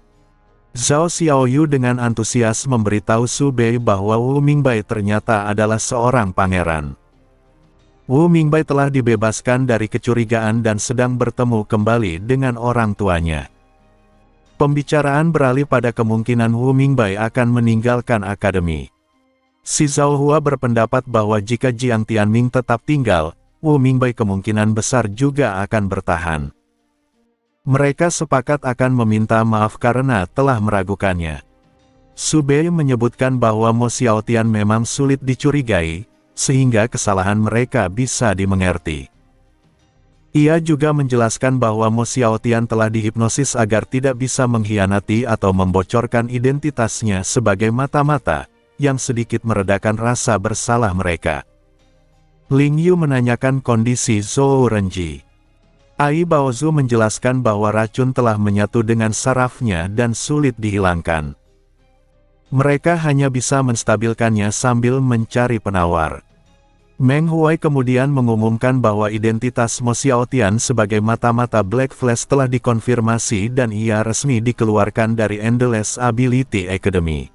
Zhao Xiaoyu dengan antusias memberitahu Su Bei bahwa Wu Mingbai ternyata adalah seorang pangeran. Wu Mingbai telah dibebaskan dari kecurigaan dan sedang bertemu kembali dengan orang tuanya. Pembicaraan beralih pada kemungkinan Wu Mingbai akan meninggalkan akademi. Si Zhao Hua berpendapat bahwa jika Jiang Tianming tetap tinggal, Wu Mingbai kemungkinan besar juga akan bertahan. Mereka sepakat akan meminta maaf karena telah meragukannya. Su Bei menyebutkan bahwa Mo Xiaotian memang sulit dicurigai, sehingga kesalahan mereka bisa dimengerti. Ia juga menjelaskan bahwa Mo Xiaotian telah dihipnosis agar tidak bisa mengkhianati atau membocorkan identitasnya sebagai mata-mata, yang sedikit meredakan rasa bersalah mereka. Ling Yu menanyakan kondisi Zhou Renji. Ai Baozu menjelaskan bahwa racun telah menyatu dengan sarafnya dan sulit dihilangkan. Mereka hanya bisa menstabilkannya sambil mencari penawar. Meng Huai kemudian mengumumkan bahwa identitas Mo Xiaotian sebagai mata-mata Black Flash telah dikonfirmasi dan ia resmi dikeluarkan dari Endless Ability Academy.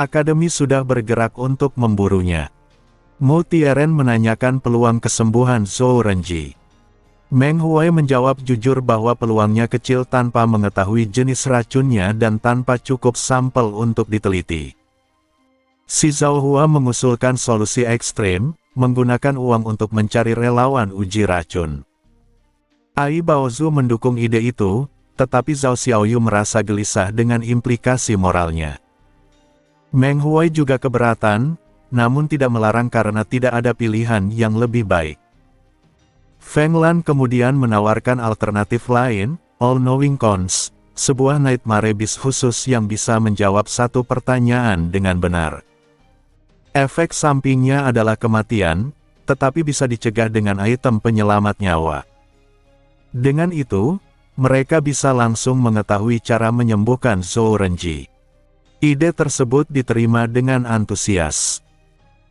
Akademi sudah bergerak untuk memburunya. Mo Tieren menanyakan peluang kesembuhan Zhou Renji. Meng Huai menjawab jujur bahwa peluangnya kecil tanpa mengetahui jenis racunnya dan tanpa cukup sampel untuk diteliti. Si Zhao Hua mengusulkan solusi ekstrem, menggunakan uang untuk mencari relawan uji racun. Ai Baozu mendukung ide itu, tetapi Zhao Xiaoyu merasa gelisah dengan implikasi moralnya. Meng Huai juga keberatan, namun tidak melarang karena tidak ada pilihan yang lebih baik. Feng Lan kemudian menawarkan alternatif lain, All-Knowing Cons, sebuah nightmare beast khusus yang bisa menjawab satu pertanyaan dengan benar. Efek sampingnya adalah kematian, tetapi bisa dicegah dengan item penyelamat nyawa. Dengan itu, mereka bisa langsung mengetahui cara menyembuhkan Zhou Renji. Ide tersebut diterima dengan antusias.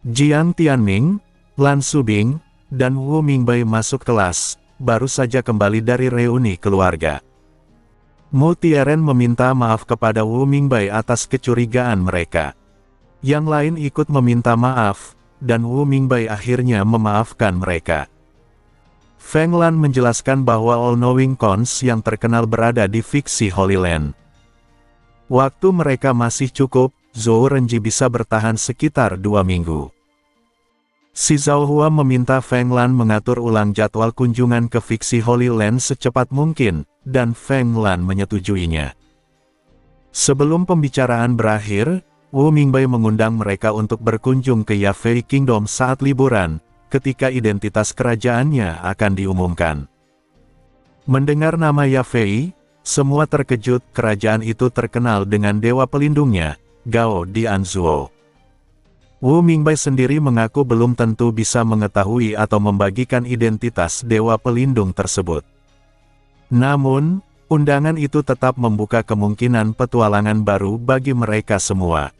Jiang Tianming, Lan Subing, dan Wu Mingbai masuk kelas, baru saja kembali dari reuni keluarga. Mo Tieren meminta maaf kepada Wu Mingbai atas kecurigaan mereka. Yang lain ikut meminta maaf, dan Wu Mingbai akhirnya memaafkan mereka. Feng Lan menjelaskan bahwa All-Knowing Cons yang terkenal berada di fiksi Holy Land. Waktu mereka masih cukup, Zhou Renji bisa bertahan sekitar 2 minggu. Si Zhao Hua meminta Feng Lan mengatur ulang jadwal kunjungan ke fiksi Holy Land secepat mungkin, dan Feng Lan menyetujuinya. Sebelum pembicaraan berakhir, Wu Mingbai mengundang mereka untuk berkunjung ke Yafei Kingdom saat liburan, ketika identitas kerajaannya akan diumumkan. Mendengar nama Yafei, semua terkejut. Kerajaan itu terkenal dengan dewa pelindungnya, Gao Dianzuo. Wu Mingbai sendiri mengaku belum tentu bisa mengetahui atau membagikan identitas dewa pelindung tersebut. Namun, undangan itu tetap membuka kemungkinan petualangan baru bagi mereka semua.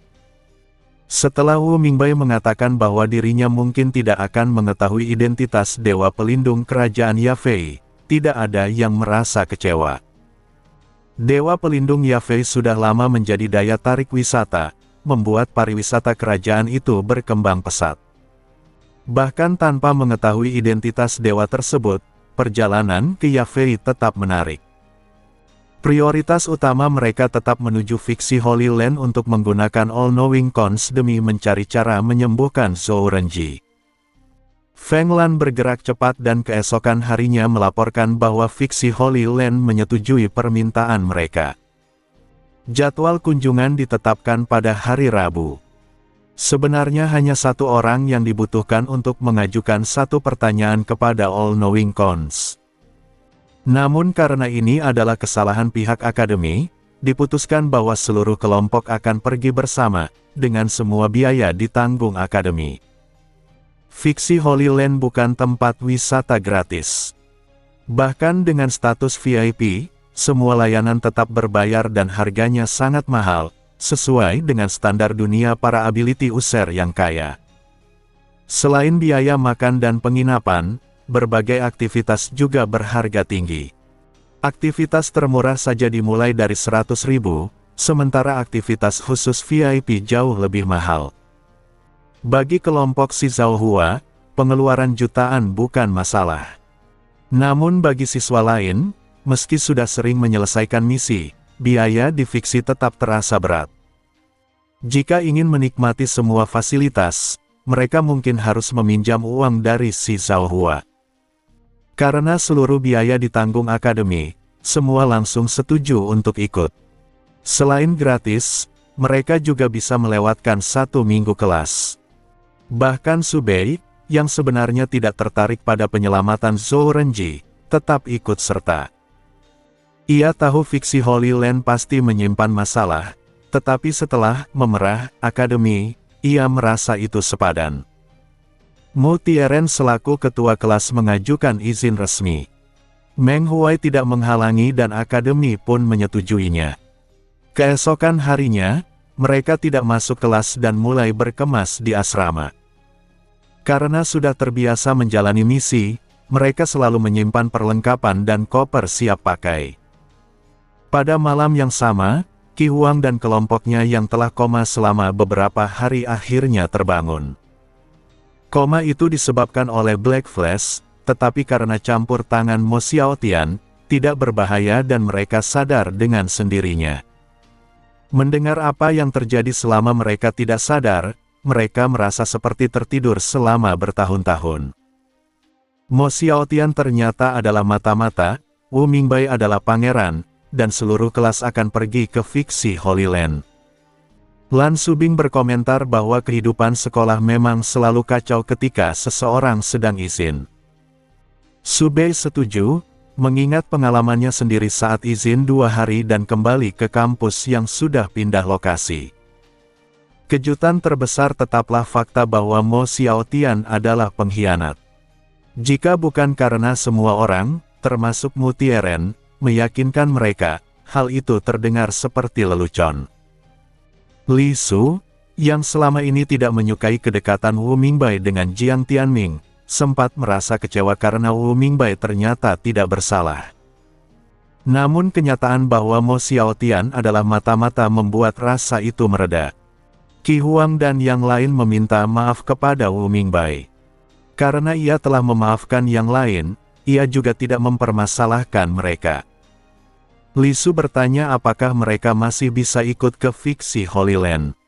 Setelah Wu Mingbai mengatakan bahwa dirinya mungkin tidak akan mengetahui identitas dewa pelindung kerajaan Yafei, tidak ada yang merasa kecewa. Dewa pelindung Yafei sudah lama menjadi daya tarik wisata, membuat pariwisata kerajaan itu berkembang pesat. Bahkan tanpa mengetahui identitas dewa tersebut, perjalanan ke Yafei tetap menarik. Prioritas utama mereka tetap menuju fiksi Holy Land untuk menggunakan All-Knowing Cons demi mencari cara menyembuhkan Zhou Renji. Feng Lan bergerak cepat dan keesokan harinya melaporkan bahwa fiksi Holy Land menyetujui permintaan mereka. Jadwal kunjungan ditetapkan pada hari Rabu. Sebenarnya hanya satu orang yang dibutuhkan untuk mengajukan satu pertanyaan kepada All-Knowing Cons. Namun karena ini adalah kesalahan pihak akademi, diputuskan bahwa seluruh kelompok akan pergi bersama, dengan semua biaya ditanggung akademi. Fiksi Holy Land bukan tempat wisata gratis. Bahkan dengan status VIP, semua layanan tetap berbayar dan harganya sangat mahal, sesuai dengan standar dunia para ability user yang kaya. Selain biaya makan dan penginapan, berbagai aktivitas juga berharga tinggi. Aktivitas termurah saja dimulai dari 100.000, sementara aktivitas khusus VIP jauh lebih mahal. Bagi kelompok si Zhao Hua, pengeluaran jutaan bukan masalah. Namun bagi siswa lain, meski sudah sering menyelesaikan misi, biaya di fiksi tetap terasa berat. Jika ingin menikmati semua fasilitas, mereka mungkin harus meminjam uang dari si Zhao Hua. Karena seluruh biaya ditanggung akademi, semua langsung setuju untuk ikut. Selain gratis, mereka juga bisa melewatkan 1 minggu kelas. Bahkan Su Bei, yang sebenarnya tidak tertarik pada penyelamatan Zhou Renji, tetap ikut serta. Ia tahu fiksi Holy Land pasti menyimpan masalah, tetapi setelah memerah akademi, ia merasa itu sepadan. Mu Tieren selaku ketua kelas mengajukan izin resmi. Meng Huai tidak menghalangi dan akademi pun menyetujuinya. Keesokan harinya, mereka tidak masuk kelas dan mulai berkemas di asrama. Karena sudah terbiasa menjalani misi, mereka selalu menyimpan perlengkapan dan koper siap pakai. Pada malam yang sama, Qi Huang dan kelompoknya yang telah koma selama beberapa hari akhirnya terbangun. Koma itu disebabkan oleh Black Flash, tetapi karena campur tangan Mo Xiaotian, tidak berbahaya dan mereka sadar dengan sendirinya. Mendengar apa yang terjadi selama mereka tidak sadar, mereka merasa seperti tertidur selama bertahun-tahun. Mo Xiaotian ternyata adalah mata-mata, Wu Mingbai adalah pangeran, dan seluruh kelas akan pergi ke fiksi Holy Land. Lan Subing berkomentar bahwa kehidupan sekolah memang selalu kacau ketika seseorang sedang izin. Su Bei setuju, mengingat pengalamannya sendiri saat izin 2 hari dan kembali ke kampus yang sudah pindah lokasi. Kejutan terbesar tetaplah fakta bahwa Mo Xiaotian adalah pengkhianat. Jika bukan karena semua orang, termasuk Mu Tieren, meyakinkan mereka, hal itu terdengar seperti lelucon. Li Su, yang selama ini tidak menyukai kedekatan Wu Mingbai dengan Jiang Tianming, sempat merasa kecewa karena Wu Mingbai ternyata tidak bersalah. Namun kenyataan bahwa Mo Xiaotian adalah mata-mata membuat rasa itu mereda. Qi Huang dan yang lain meminta maaf kepada Wu Mingbai. Karena ia telah memaafkan yang lain, ia juga tidak mempermasalahkan mereka. Li Su bertanya apakah mereka masih bisa ikut ke fiksi Holy Land.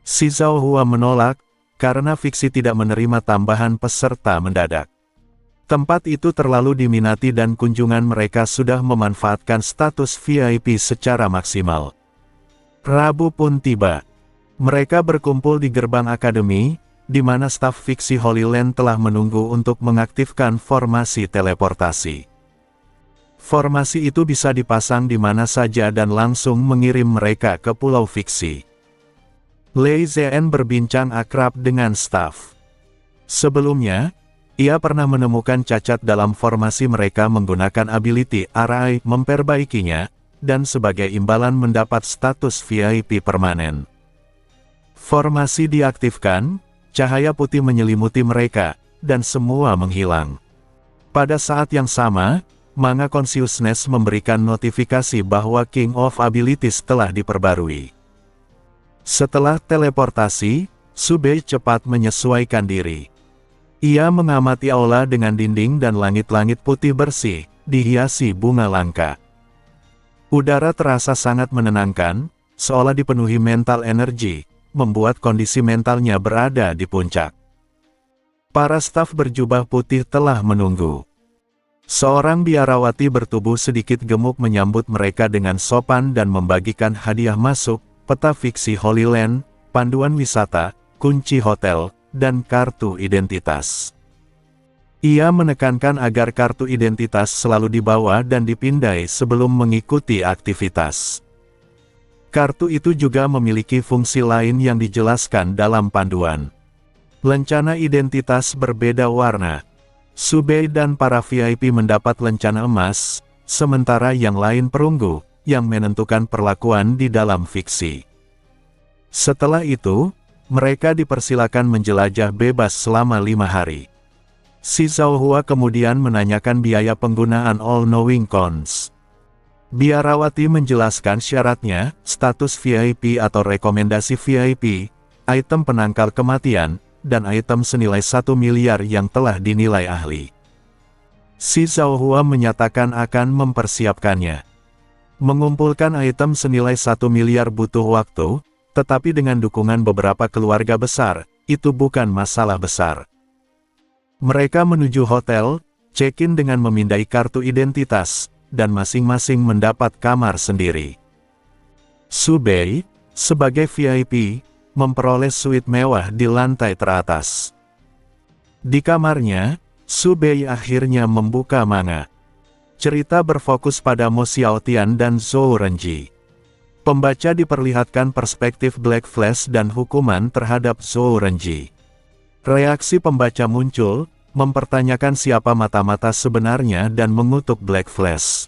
Si Zhao Hua menolak, karena fiksi tidak menerima tambahan peserta mendadak. Tempat itu terlalu diminati dan kunjungan mereka sudah memanfaatkan status VIP secara maksimal. Rabu pun tiba. Mereka berkumpul di gerbang akademi, di mana staf fiksi Holy Land telah menunggu untuk mengaktifkan formasi teleportasi. Formasi itu bisa dipasang di mana saja dan langsung mengirim mereka ke pulau fiksi. Lei Zhen berbincang akrab dengan staf. Sebelumnya, ia pernah menemukan cacat dalam formasi mereka menggunakan ability Arai memperbaikinya, dan sebagai imbalan mendapat status VIP permanen. Formasi diaktifkan, cahaya putih menyelimuti mereka, dan semua menghilang. Pada saat yang sama, Manga Consciousness memberikan notifikasi bahwa King of Abilities telah diperbarui. Setelah teleportasi, Su Bei cepat menyesuaikan diri. Ia mengamati aula dengan dinding dan langit-langit putih bersih, dihiasi bunga langka. Udara terasa sangat menenangkan, seolah dipenuhi mental energi, membuat kondisi mentalnya berada di puncak. Para staf berjubah putih telah menunggu. Seorang biarawati bertubuh sedikit gemuk menyambut mereka dengan sopan dan membagikan hadiah masuk, peta fiksi Holy Land, panduan wisata, kunci hotel, dan kartu identitas. Ia menekankan agar kartu identitas selalu dibawa dan dipindai sebelum mengikuti aktivitas. Kartu itu juga memiliki fungsi lain yang dijelaskan dalam panduan. Lencana identitas berbeda warna. Subei dan para VIP mendapat lencana emas, sementara yang lain perunggu, yang menentukan perlakuan di dalam fiksi. Setelah itu, mereka dipersilakan menjelajah bebas selama 5 hari. Si Zhao kemudian menanyakan biaya penggunaan All Knowing Cons. Biarawati menjelaskan syaratnya, status VIP atau rekomendasi VIP, item penangkal kematian, dan item senilai 1 miliar yang telah dinilai ahli. Si Zhao menyatakan akan mempersiapkannya. Mengumpulkan item senilai 1 miliar butuh waktu, tetapi dengan dukungan beberapa keluarga besar, itu bukan masalah besar. Mereka menuju hotel, check-in dengan memindai kartu identitas, dan masing-masing mendapat kamar sendiri. Subei, sebagai VIP, memperoleh suite mewah di lantai teratas. Di kamarnya, Subei akhirnya membuka manga. Cerita berfokus pada Mo Xiaotian dan Zhou Renji. Pembaca diperlihatkan perspektif Black Flash dan hukuman terhadap Zhou Renji. Reaksi pembaca muncul, mempertanyakan siapa mata-mata sebenarnya dan mengutuk Black Flash.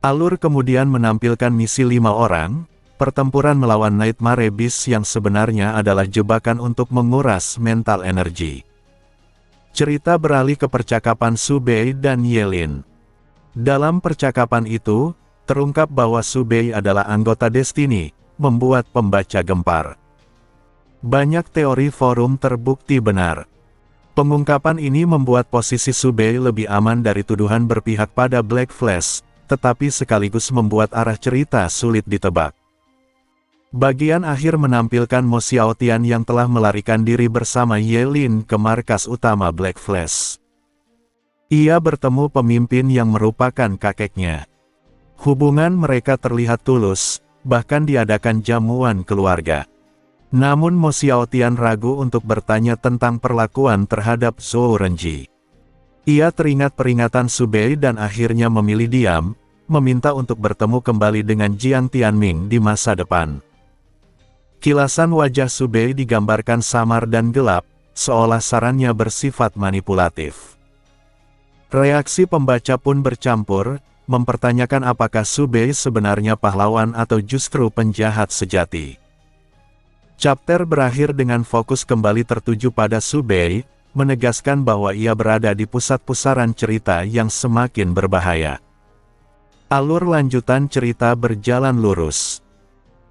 Alur kemudian menampilkan misi 5 orang, pertempuran melawan Nightmare Beast yang sebenarnya adalah jebakan untuk menguras mental energi. Cerita beralih ke percakapan Subei dan Yelin. Dalam percakapan itu, terungkap bahwa Subei adalah anggota Destiny, membuat pembaca gempar. Banyak teori forum terbukti benar. Pengungkapan ini membuat posisi Subei lebih aman dari tuduhan berpihak pada Black Flash, tetapi sekaligus membuat arah cerita sulit ditebak. Bagian akhir menampilkan Mo Xiaotian yang telah melarikan diri bersama Yelin ke markas utama Black Flash. Ia bertemu pemimpin yang merupakan kakeknya. Hubungan mereka terlihat tulus, bahkan diadakan jamuan keluarga. Namun Mo Xiaotian ragu untuk bertanya tentang perlakuan terhadap Zhou Renji. Ia teringat peringatan Subei dan akhirnya memilih diam, meminta untuk bertemu kembali dengan Jiang Tianming di masa depan. Kilasan wajah Subei digambarkan samar dan gelap, seolah sarannya bersifat manipulatif. Reaksi pembaca pun bercampur, mempertanyakan apakah Subei sebenarnya pahlawan atau justru penjahat sejati. Chapter berakhir dengan fokus kembali tertuju pada Subei, menegaskan bahwa ia berada di pusat pusaran cerita yang semakin berbahaya. Alur lanjutan cerita berjalan lurus.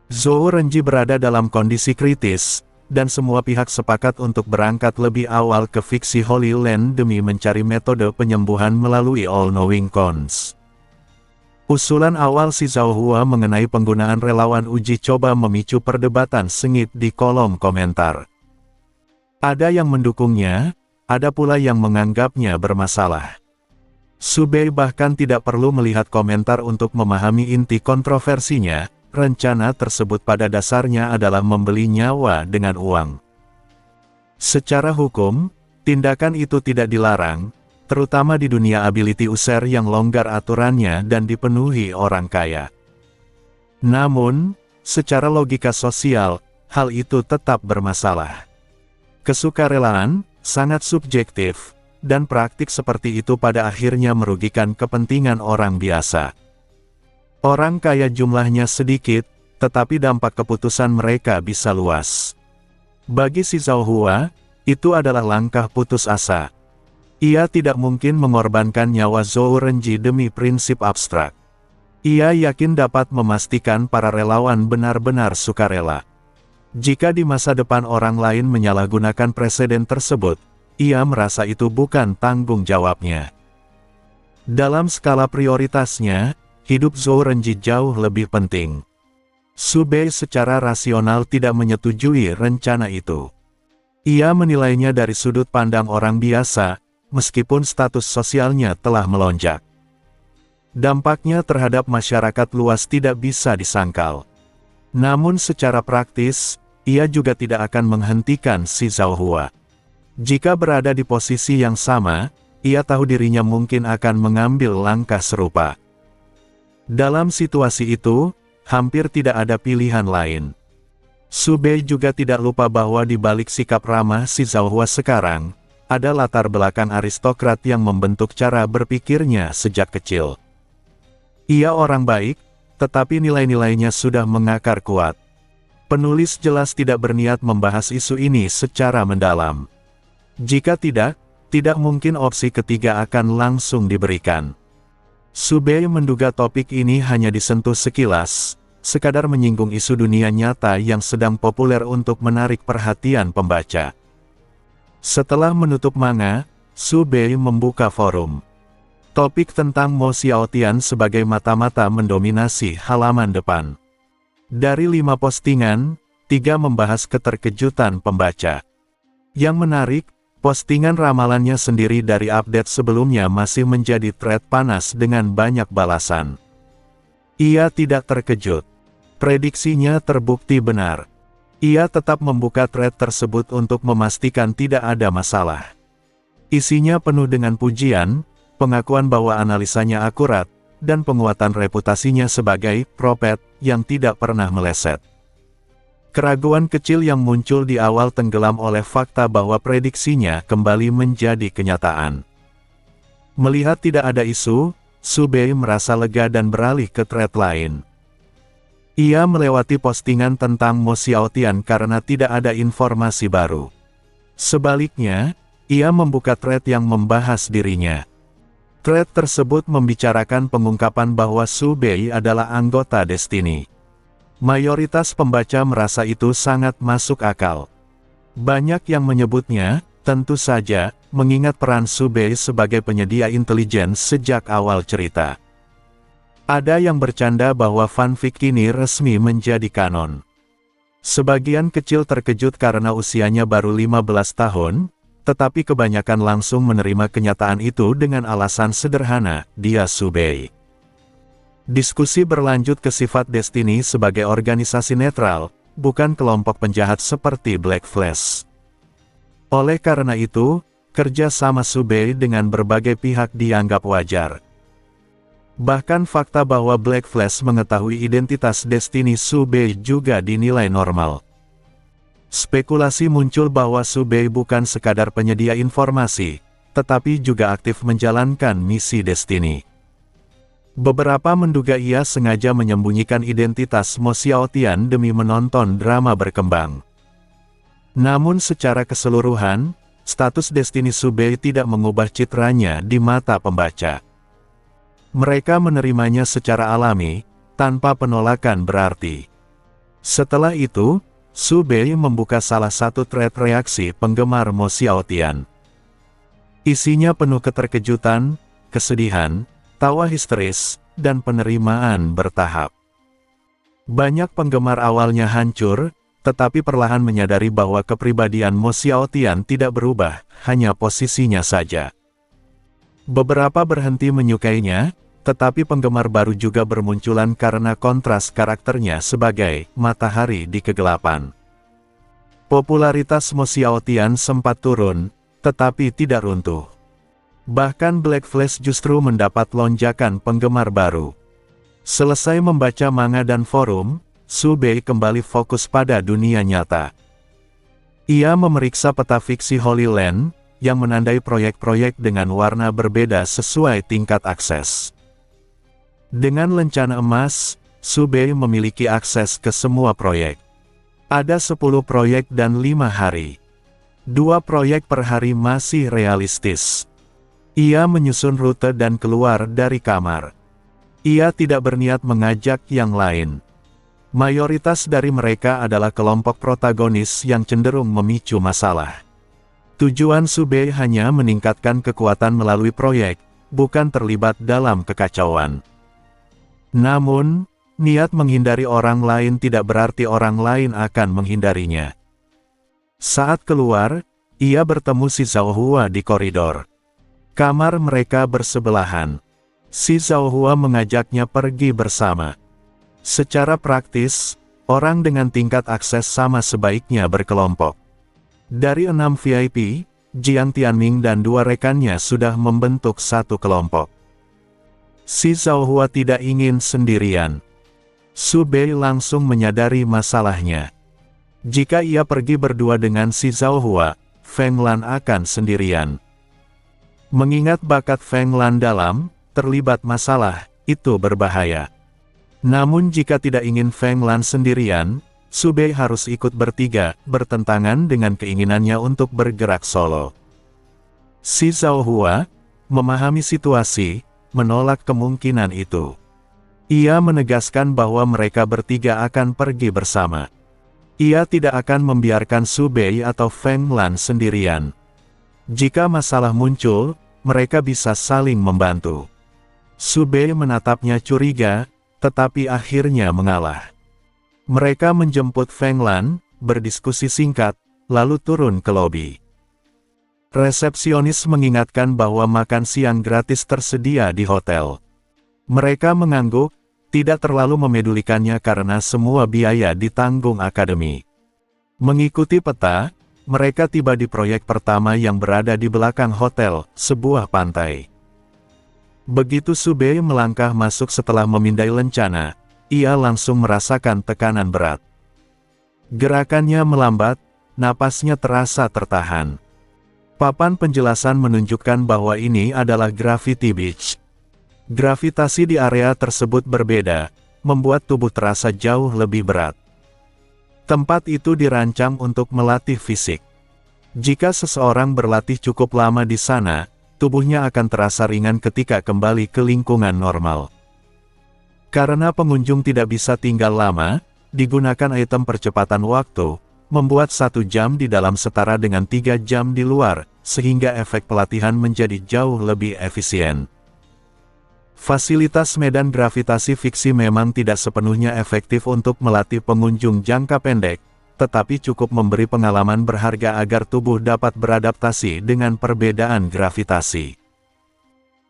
Zhou Renji berada dalam kondisi kritis, dan semua pihak sepakat untuk berangkat lebih awal ke fiksi Holy Land demi mencari metode penyembuhan melalui All Knowing Cons. Usulan awal si Zhao mengenai penggunaan relawan uji coba memicu perdebatan sengit di kolom komentar. Ada yang mendukungnya, ada pula yang menganggapnya bermasalah. Subei bahkan tidak perlu melihat komentar untuk memahami inti kontroversinya. Rencana tersebut pada dasarnya adalah membeli nyawa dengan uang. Secara hukum, tindakan itu tidak dilarang, terutama di dunia ability user yang longgar aturannya dan dipenuhi orang kaya. Namun, secara logika sosial, hal itu tetap bermasalah. Kesukarelaan, sangat subjektif, dan praktik seperti itu pada akhirnya merugikan kepentingan orang biasa. Orang kaya jumlahnya sedikit, tetapi dampak keputusan mereka bisa luas. Bagi si Zhao itu adalah langkah putus asa. Ia tidak mungkin mengorbankan nyawa Zhou Renji demi prinsip abstrak. Ia yakin dapat memastikan para relawan benar-benar sukarela. Jika di masa depan orang lain menyalahgunakan presiden tersebut, ia merasa itu bukan tanggung jawabnya. Dalam skala prioritasnya, hidup Zhou Renji jauh lebih penting. Subei secara rasional tidak menyetujui rencana itu. Ia menilainya dari sudut pandang orang biasa, meskipun status sosialnya telah melonjak. Dampaknya terhadap masyarakat luas tidak bisa disangkal. Namun secara praktis, ia juga tidak akan menghentikan si Zhaohua. Jika berada di posisi yang sama, ia tahu dirinya mungkin akan mengambil langkah serupa. Dalam situasi itu, hampir tidak ada pilihan lain. Su Bei juga tidak lupa bahwa di balik sikap ramah si Zhaohua sekarang, ada latar belakang aristokrat yang membentuk cara berpikirnya sejak kecil. Ia orang baik, tetapi nilai-nilainya sudah mengakar kuat. Penulis jelas tidak berniat membahas isu ini secara mendalam. Jika tidak mungkin opsi ketiga akan langsung diberikan. Su Bei menduga topik ini hanya disentuh sekilas, sekadar menyinggung isu dunia nyata yang sedang populer untuk menarik perhatian pembaca. Setelah menutup manga, Su Bei membuka forum. Topik tentang Mo Xiaotian sebagai mata-mata mendominasi halaman depan. Dari 5 postingan, 3 membahas keterkejutan pembaca. Yang menarik, postingan ramalannya sendiri dari update sebelumnya masih menjadi thread panas dengan banyak balasan. Ia tidak terkejut. Prediksinya terbukti benar. Ia tetap membuka thread tersebut untuk memastikan tidak ada masalah. Isinya penuh dengan pujian, pengakuan bahwa analisanya akurat, dan penguatan reputasinya sebagai prophet yang tidak pernah meleset. Keraguan kecil yang muncul di awal tenggelam oleh fakta bahwa prediksinya kembali menjadi kenyataan. Melihat tidak ada isu, Su Bei merasa lega dan beralih ke thread lain. Ia melewati postingan tentang Mo Xiaotian karena tidak ada informasi baru. Sebaliknya, ia membuka thread yang membahas dirinya. Thread tersebut membicarakan pengungkapan bahwa Su Bei adalah anggota Destiny. Mayoritas pembaca merasa itu sangat masuk akal. Banyak yang menyebutnya, tentu saja, mengingat peran Su Bei sebagai penyedia intelijen sejak awal cerita. Ada yang bercanda bahwa fanfic kini resmi menjadi kanon. Sebagian kecil terkejut karena usianya baru 15 tahun, tetapi kebanyakan langsung menerima kenyataan itu dengan alasan sederhana, dia Su Bei. Diskusi berlanjut ke sifat Destiny sebagai organisasi netral, bukan kelompok penjahat seperti Black Flash. Oleh karena itu, kerja sama Su Bei dengan berbagai pihak dianggap wajar. Bahkan fakta bahwa Black Flash mengetahui identitas Destiny Su Bei juga dinilai normal. Spekulasi muncul bahwa Su Bei bukan sekadar penyedia informasi, tetapi juga aktif menjalankan misi Destiny. Beberapa menduga ia sengaja menyembunyikan identitas Mo Xiaotian demi menonton drama berkembang. Namun secara keseluruhan, status Destiny Su Bei tidak mengubah citranya di mata pembaca. Mereka menerimanya secara alami, tanpa penolakan berarti. Setelah itu, Su Bei membuka salah satu thread reaksi penggemar Mo Xiaotian. Isinya penuh keterkejutan, kesedihan, tawa histeris, dan penerimaan bertahap. Banyak penggemar awalnya hancur, tetapi perlahan menyadari bahwa kepribadian Mo Xiaotian tidak berubah, hanya posisinya saja. Beberapa berhenti menyukainya, tetapi penggemar baru juga bermunculan karena kontras karakternya sebagai matahari di kegelapan. Popularitas Mo Xiaotian sempat turun, tetapi tidak runtuh. Bahkan Black Flash justru mendapat lonjakan penggemar baru. Selesai membaca manga dan forum, Su Bei kembali fokus pada dunia nyata. Ia memeriksa peta fiksi Holy Land, yang menandai proyek-proyek dengan warna berbeda sesuai tingkat akses. Dengan lencana emas, Su Bei memiliki akses ke semua proyek. Ada 10 proyek dan 5 hari. 2 proyek per hari masih realistis. Ia menyusun rute dan keluar dari kamar. Ia tidak berniat mengajak yang lain. Mayoritas dari mereka adalah kelompok protagonis yang cenderung memicu masalah. Tujuan Su Bei hanya meningkatkan kekuatan melalui proyek, bukan terlibat dalam kekacauan. Namun, niat menghindari orang lain tidak berarti orang lain akan menghindarinya. Saat keluar, ia bertemu si Zhao di koridor. Kamar mereka bersebelahan. Si Zhao mengajaknya pergi bersama. Secara praktis, orang dengan tingkat akses sama sebaiknya berkelompok. Dari 6 VIP, Jiang Tianming dan 2 rekannya sudah membentuk satu kelompok. Si Zhao tidak ingin sendirian. Su Bei langsung menyadari masalahnya. Jika ia pergi berdua dengan si Zhao, Feng Lan akan sendirian. Mengingat bakat Feng Lan dalam, terlibat masalah, itu berbahaya. Namun jika tidak ingin Feng Lan sendirian, Su Bei harus ikut bertiga, bertentangan dengan keinginannya untuk bergerak solo. Si Zhao memahami situasi, menolak kemungkinan itu. Ia menegaskan bahwa mereka bertiga akan pergi bersama. Ia tidak akan membiarkan Su Bei atau Feng Lan sendirian. Jika masalah muncul, mereka bisa saling membantu. Su Bei menatapnya curiga, tetapi akhirnya mengalah. Mereka menjemput Feng Lan, berdiskusi singkat, lalu turun ke lobi. Resepsionis mengingatkan bahwa makan siang gratis tersedia di hotel. Mereka mengangguk, tidak terlalu memedulikannya karena semua biaya ditanggung akademi. Mengikuti peta, mereka tiba di proyek pertama yang berada di belakang hotel, sebuah pantai. Begitu Su Bei melangkah masuk setelah memindai lencana, ia langsung merasakan tekanan berat. Gerakannya melambat, napasnya terasa tertahan. Papan penjelasan menunjukkan bahwa ini adalah Gravity Beach. Gravitasi di area tersebut berbeda, membuat tubuh terasa jauh lebih berat. Tempat itu dirancang untuk melatih fisik. Jika seseorang berlatih cukup lama di sana, tubuhnya akan terasa ringan ketika kembali ke lingkungan normal. Karena pengunjung tidak bisa tinggal lama, digunakan item percepatan waktu, membuat 1 jam di dalam setara dengan 3 jam di luar, sehingga efek pelatihan menjadi jauh lebih efisien. Fasilitas medan gravitasi fiksi memang tidak sepenuhnya efektif untuk melatih pengunjung jangka pendek, tetapi cukup memberi pengalaman berharga agar tubuh dapat beradaptasi dengan perbedaan gravitasi.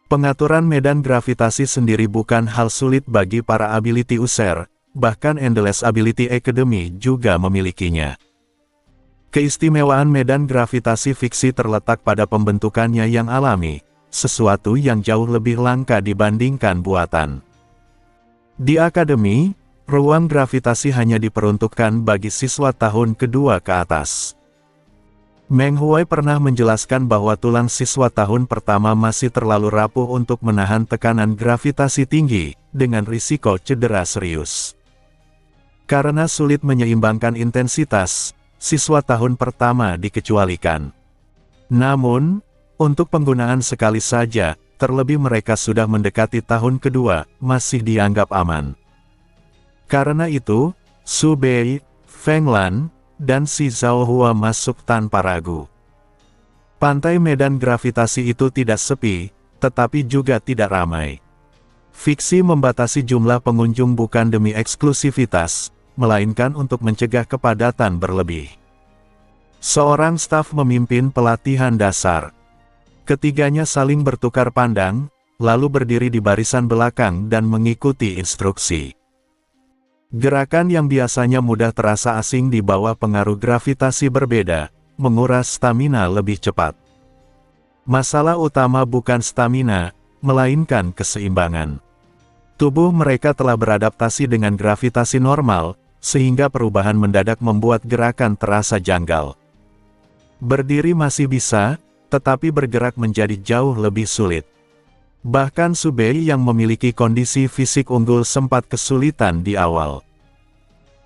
Pengaturan medan gravitasi sendiri bukan hal sulit bagi para ability user, bahkan Endless Ability Academy juga memilikinya. Keistimewaan medan gravitasi fiksi terletak pada pembentukannya yang alami, sesuatu yang jauh lebih langka dibandingkan buatan. Di akademi, ruang gravitasi hanya diperuntukkan bagi siswa tahun kedua ke atas. Meng Huai pernah menjelaskan bahwa tulang siswa tahun pertama masih terlalu rapuh untuk menahan tekanan gravitasi tinggi, dengan risiko cedera serius. Karena sulit menyeimbangkan intensitas, siswa tahun pertama dikecualikan. Namun, untuk penggunaan sekali saja, terlebih mereka sudah mendekati tahun kedua, masih dianggap aman. Karena itu, Su Bei, Feng Lan, dan si Zhao masuk tanpa ragu. Pantai medan gravitasi itu tidak sepi, tetapi juga tidak ramai. Fiksi membatasi jumlah pengunjung bukan demi eksklusivitas, melainkan untuk mencegah kepadatan berlebih. Seorang staf memimpin pelatihan dasar. Ketiganya saling bertukar pandang, lalu berdiri di barisan belakang dan mengikuti instruksi. Gerakan yang biasanya mudah terasa asing di bawah pengaruh gravitasi berbeda, menguras stamina lebih cepat. Masalah utama bukan stamina, melainkan keseimbangan. Tubuh mereka telah beradaptasi dengan gravitasi normal, sehingga perubahan mendadak membuat gerakan terasa janggal. Berdiri masih bisa, tetapi bergerak menjadi jauh lebih sulit. Bahkan Su Bei yang memiliki kondisi fisik unggul sempat kesulitan di awal.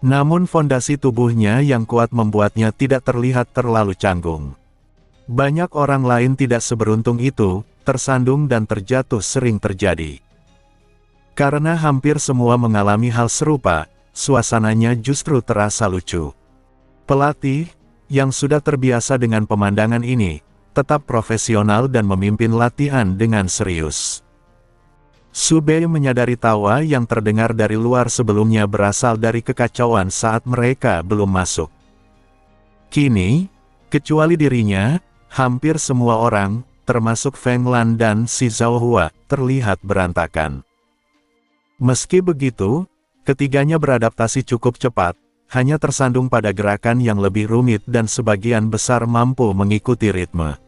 Namun fondasi tubuhnya yang kuat membuatnya tidak terlihat terlalu canggung. Banyak orang lain tidak seberuntung itu, tersandung dan terjatuh sering terjadi. Karena hampir semua mengalami hal serupa, suasananya justru terasa lucu. Pelatih, yang sudah terbiasa dengan pemandangan ini, tetap profesional dan memimpin latihan dengan serius. Su Bei menyadari tawa yang terdengar dari luar sebelumnya berasal dari kekacauan saat mereka belum masuk. Kini, kecuali dirinya, hampir semua orang, termasuk Feng Lan dan si Zhao Hua, terlihat berantakan. Meski begitu, ketiganya beradaptasi cukup cepat, hanya tersandung pada gerakan yang lebih rumit dan sebagian besar mampu mengikuti ritme.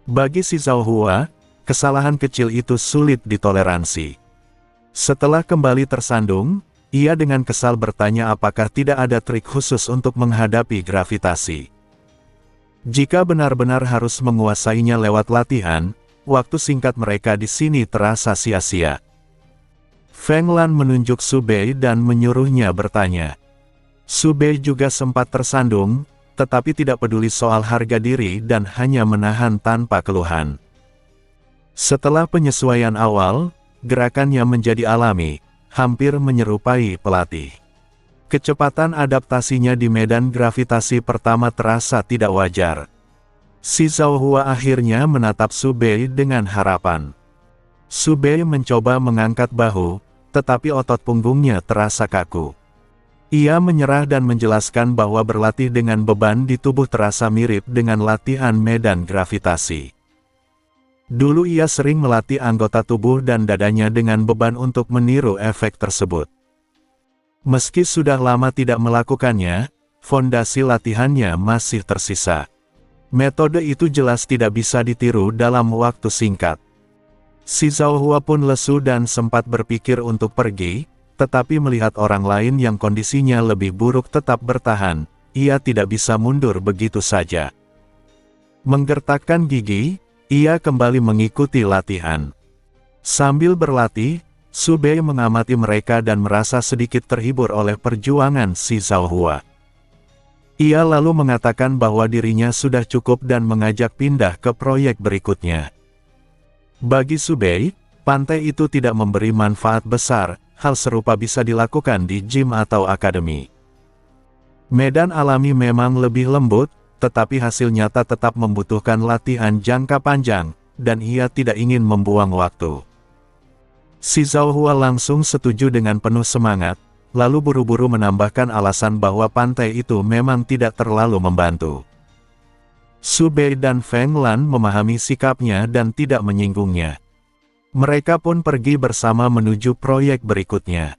Bagi si Zhao Hua, kesalahan kecil itu sulit ditoleransi. Setelah kembali tersandung, ia dengan kesal bertanya apakah tidak ada trik khusus untuk menghadapi gravitasi. Jika benar-benar harus menguasainya lewat latihan, waktu singkat mereka di sini terasa sia-sia. Feng Lan menunjuk Su Bei dan menyuruhnya bertanya. Su Bei juga sempat tersandung, tetapi tidak peduli soal harga diri dan hanya menahan tanpa keluhan. Setelah penyesuaian awal, gerakannya menjadi alami, hampir menyerupai pelatih. Kecepatan adaptasinya di medan gravitasi pertama terasa tidak wajar. Si Zhao Hua akhirnya menatap Su Bei dengan harapan. Su Bei mencoba mengangkat bahu, tetapi otot punggungnya terasa kaku. Ia menyerah dan menjelaskan bahwa berlatih dengan beban di tubuh terasa mirip dengan latihan medan gravitasi. Dulu ia sering melatih anggota tubuh dan dadanya dengan beban untuk meniru efek tersebut. Meski sudah lama tidak melakukannya, fondasi latihannya masih tersisa. Metode itu jelas tidak bisa ditiru dalam waktu singkat. Si Zhao Hua pun lesu dan sempat berpikir untuk pergi, tetapi melihat orang lain yang kondisinya lebih buruk tetap bertahan, ia tidak bisa mundur begitu saja. Menggertakkan gigi, ia kembali mengikuti latihan. Sambil berlatih, Su Bei mengamati mereka dan merasa sedikit terhibur oleh perjuangan si Zhao Hua. Ia lalu mengatakan bahwa dirinya sudah cukup dan mengajak pindah ke proyek berikutnya. Bagi Su Bei, pantai itu tidak memberi manfaat besar, hal serupa bisa dilakukan di gym atau akademi. Medan alami memang lebih lembut, tetapi hasil nyata tetap membutuhkan latihan jangka panjang, dan ia tidak ingin membuang waktu. Si Zhao Hua langsung setuju dengan penuh semangat, lalu buru-buru menambahkan alasan bahwa pantai itu memang tidak terlalu membantu. Su Bei dan Feng Lan memahami sikapnya dan tidak menyinggungnya. Mereka pun pergi bersama menuju proyek berikutnya.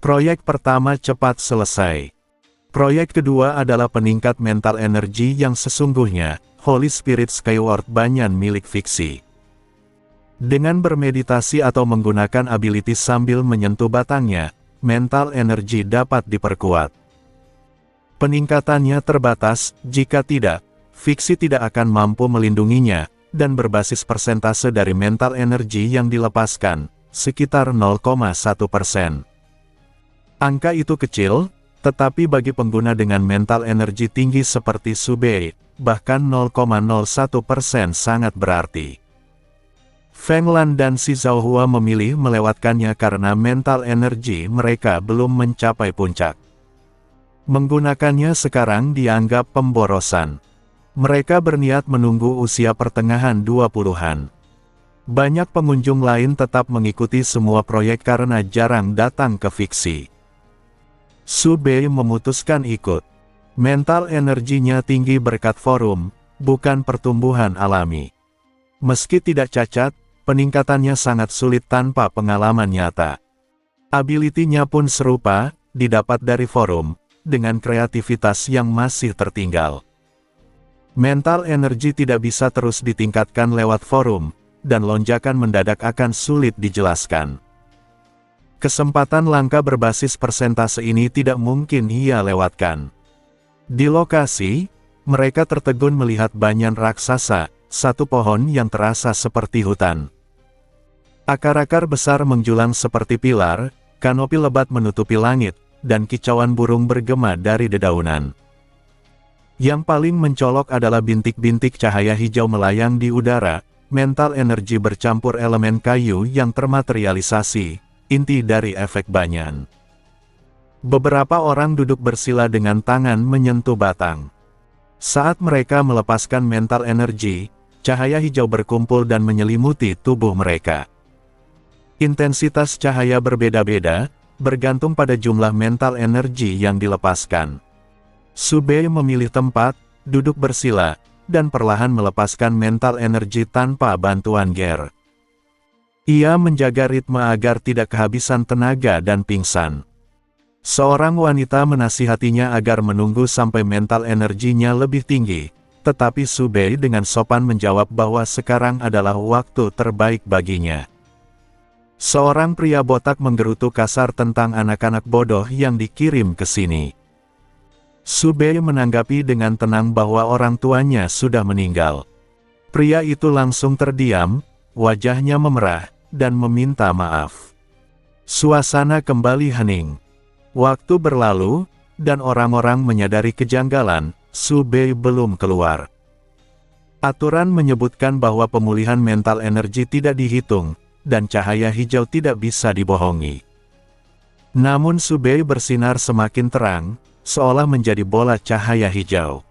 Proyek pertama cepat selesai. Proyek kedua adalah peningkat mental energi yang sesungguhnya, Holy Spirit Skyward Banyan milik fiksi. Dengan bermeditasi atau menggunakan ability sambil menyentuh batangnya, mental energi dapat diperkuat. Peningkatannya terbatas, jika tidak, fiksi tidak akan mampu melindunginya, dan berbasis persentase dari mental energi yang dilepaskan, sekitar 0,1%. Angka itu kecil, tetapi bagi pengguna dengan mental energi tinggi seperti Su Bei, bahkan 0,01% sangat berarti. Feng Lan dan si Zhao Hua memilih melewatkannya karena mental energi mereka belum mencapai puncak. Menggunakannya sekarang dianggap pemborosan. Mereka berniat menunggu usia pertengahan 20-an. Banyak pengunjung lain tetap mengikuti semua proyek karena jarang datang ke fiksi. Su Bei memutuskan ikut. Mental energinya tinggi berkat forum, bukan pertumbuhan alami. Meski tidak cacat, peningkatannya sangat sulit tanpa pengalaman nyata. Ability-nya pun serupa, didapat dari forum, dengan kreativitas yang masih tertinggal. Mental energi tidak bisa terus ditingkatkan lewat forum, dan lonjakan mendadak akan sulit dijelaskan. Kesempatan langka berbasis persentase ini tidak mungkin ia lewatkan. Di lokasi, mereka tertegun melihat banyan raksasa, satu pohon yang terasa seperti hutan. Akar-akar besar menjulang seperti pilar, kanopi lebat menutupi langit, dan kicauan burung bergema dari dedaunan. Yang paling mencolok adalah bintik-bintik cahaya hijau melayang di udara, mental energi bercampur elemen kayu yang termaterialisasi, inti dari efek banyan. Beberapa orang duduk bersila dengan tangan menyentuh batang. Saat mereka melepaskan mental energi, cahaya hijau berkumpul dan menyelimuti tubuh mereka. Intensitas cahaya berbeda-beda, bergantung pada jumlah mental energi yang dilepaskan. Subei memilih tempat, duduk bersila, dan perlahan melepaskan mental energi tanpa bantuan Ger. Ia menjaga ritme agar tidak kehabisan tenaga dan pingsan. Seorang wanita menasihatinya agar menunggu sampai mental energinya lebih tinggi, tetapi Subei dengan sopan menjawab bahwa sekarang adalah waktu terbaik baginya. Seorang pria botak menggerutu kasar tentang anak-anak bodoh yang dikirim ke sini. Subei menanggapi dengan tenang bahwa orang tuanya sudah meninggal. Pria itu langsung terdiam, wajahnya memerah, dan meminta maaf. Suasana kembali hening. Waktu berlalu, dan orang-orang menyadari kejanggalan, Subei belum keluar. Aturan menyebutkan bahwa pemulihan mental energi tidak dihitung, dan cahaya hijau tidak bisa dibohongi. Namun Subei bersinar semakin terang, seolah menjadi bola cahaya hijau.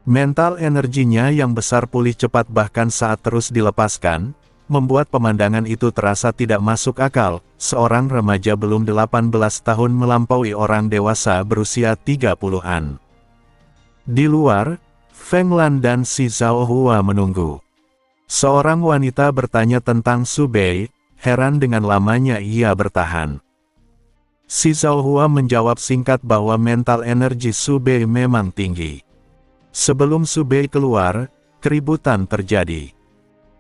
Mental energinya yang besar pulih cepat bahkan saat terus dilepaskan, membuat pemandangan itu terasa tidak masuk akal. Seorang remaja belum 18 tahun melampaui orang dewasa berusia 30-an. Di luar, Feng Lan dan si Zhao Hua menunggu. Seorang wanita bertanya tentang Subei, heran dengan lamanya ia bertahan. Si Zhao Hua menjawab singkat bahwa mental energi Subei memang tinggi. Sebelum Subei keluar, keributan terjadi.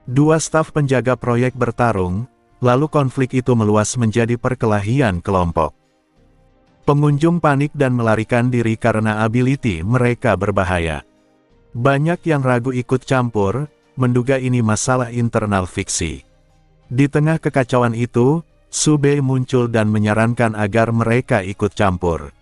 Dua staf penjaga proyek bertarung, lalu konflik itu meluas menjadi perkelahian kelompok. Pengunjung panik dan melarikan diri karena ability mereka berbahaya. Banyak yang ragu ikut campur, menduga ini masalah internal fiksi. Di tengah kekacauan itu, Subei muncul dan menyarankan agar mereka ikut campur.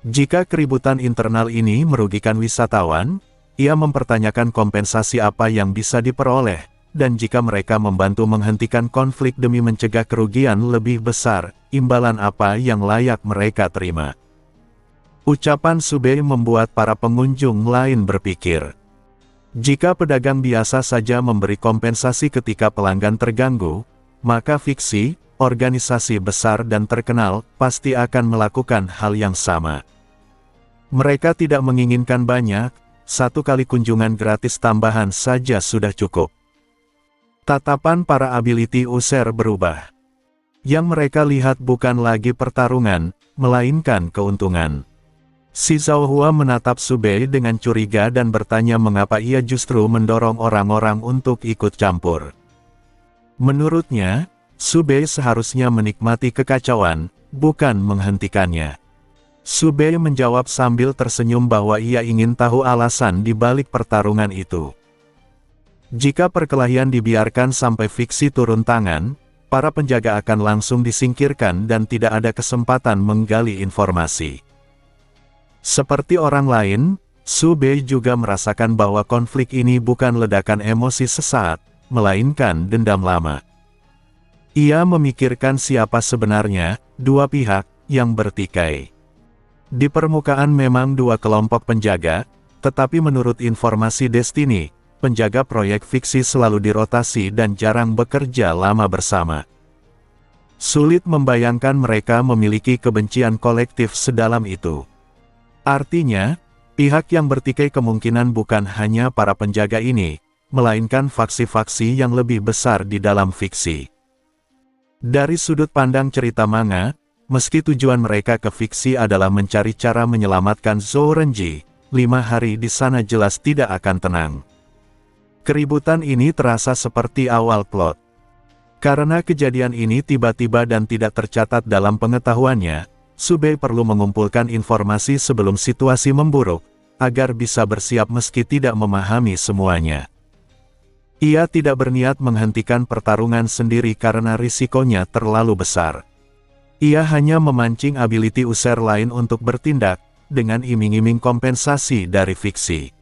Jika keributan internal ini merugikan wisatawan, ia mempertanyakan kompensasi apa yang bisa diperoleh, dan jika mereka membantu menghentikan konflik demi mencegah kerugian lebih besar, imbalan apa yang layak mereka terima. Ucapan Subei membuat para pengunjung lain berpikir. Jika pedagang biasa saja memberi kompensasi ketika pelanggan terganggu, maka fiksi, organisasi besar dan terkenal, pasti akan melakukan hal yang sama. Mereka tidak menginginkan banyak, satu kali kunjungan gratis tambahan saja sudah cukup. Tatapan para ability user berubah. Yang mereka lihat bukan lagi pertarungan, melainkan keuntungan. Si Zhao Hua menatap Subei dengan curiga dan bertanya mengapa ia justru mendorong orang-orang untuk ikut campur. Menurutnya, Subei seharusnya menikmati kekacauan, bukan menghentikannya. Subei menjawab sambil tersenyum bahwa ia ingin tahu alasan di balik pertarungan itu. Jika perkelahian dibiarkan sampai fiksi turun tangan, para penjaga akan langsung disingkirkan dan tidak ada kesempatan menggali informasi. Seperti orang lain, Subei juga merasakan bahwa konflik ini bukan ledakan emosi sesaat, melainkan dendam lama. Ia memikirkan siapa sebenarnya dua pihak yang bertikai. Di permukaan memang dua kelompok penjaga, tetapi menurut informasi Destiny, penjaga proyek fiksi selalu dirotasi dan jarang bekerja lama bersama. Sulit membayangkan mereka memiliki kebencian kolektif sedalam itu. Artinya, pihak yang bertikai kemungkinan bukan hanya para penjaga ini, melainkan faksi-faksi yang lebih besar di dalam fiksi. Dari sudut pandang cerita manga, meski tujuan mereka ke fiksi adalah mencari cara menyelamatkan Zhou Renji, 5 hari di sana jelas tidak akan tenang. Keributan ini terasa seperti awal plot. Karena kejadian ini tiba-tiba dan tidak tercatat dalam pengetahuannya, Subei perlu mengumpulkan informasi sebelum situasi memburuk, agar bisa bersiap meski tidak memahami semuanya. Ia tidak berniat menghentikan pertarungan sendiri karena risikonya terlalu besar. Ia hanya memancing ability user lain untuk bertindak, dengan iming-iming kompensasi dari fiksi.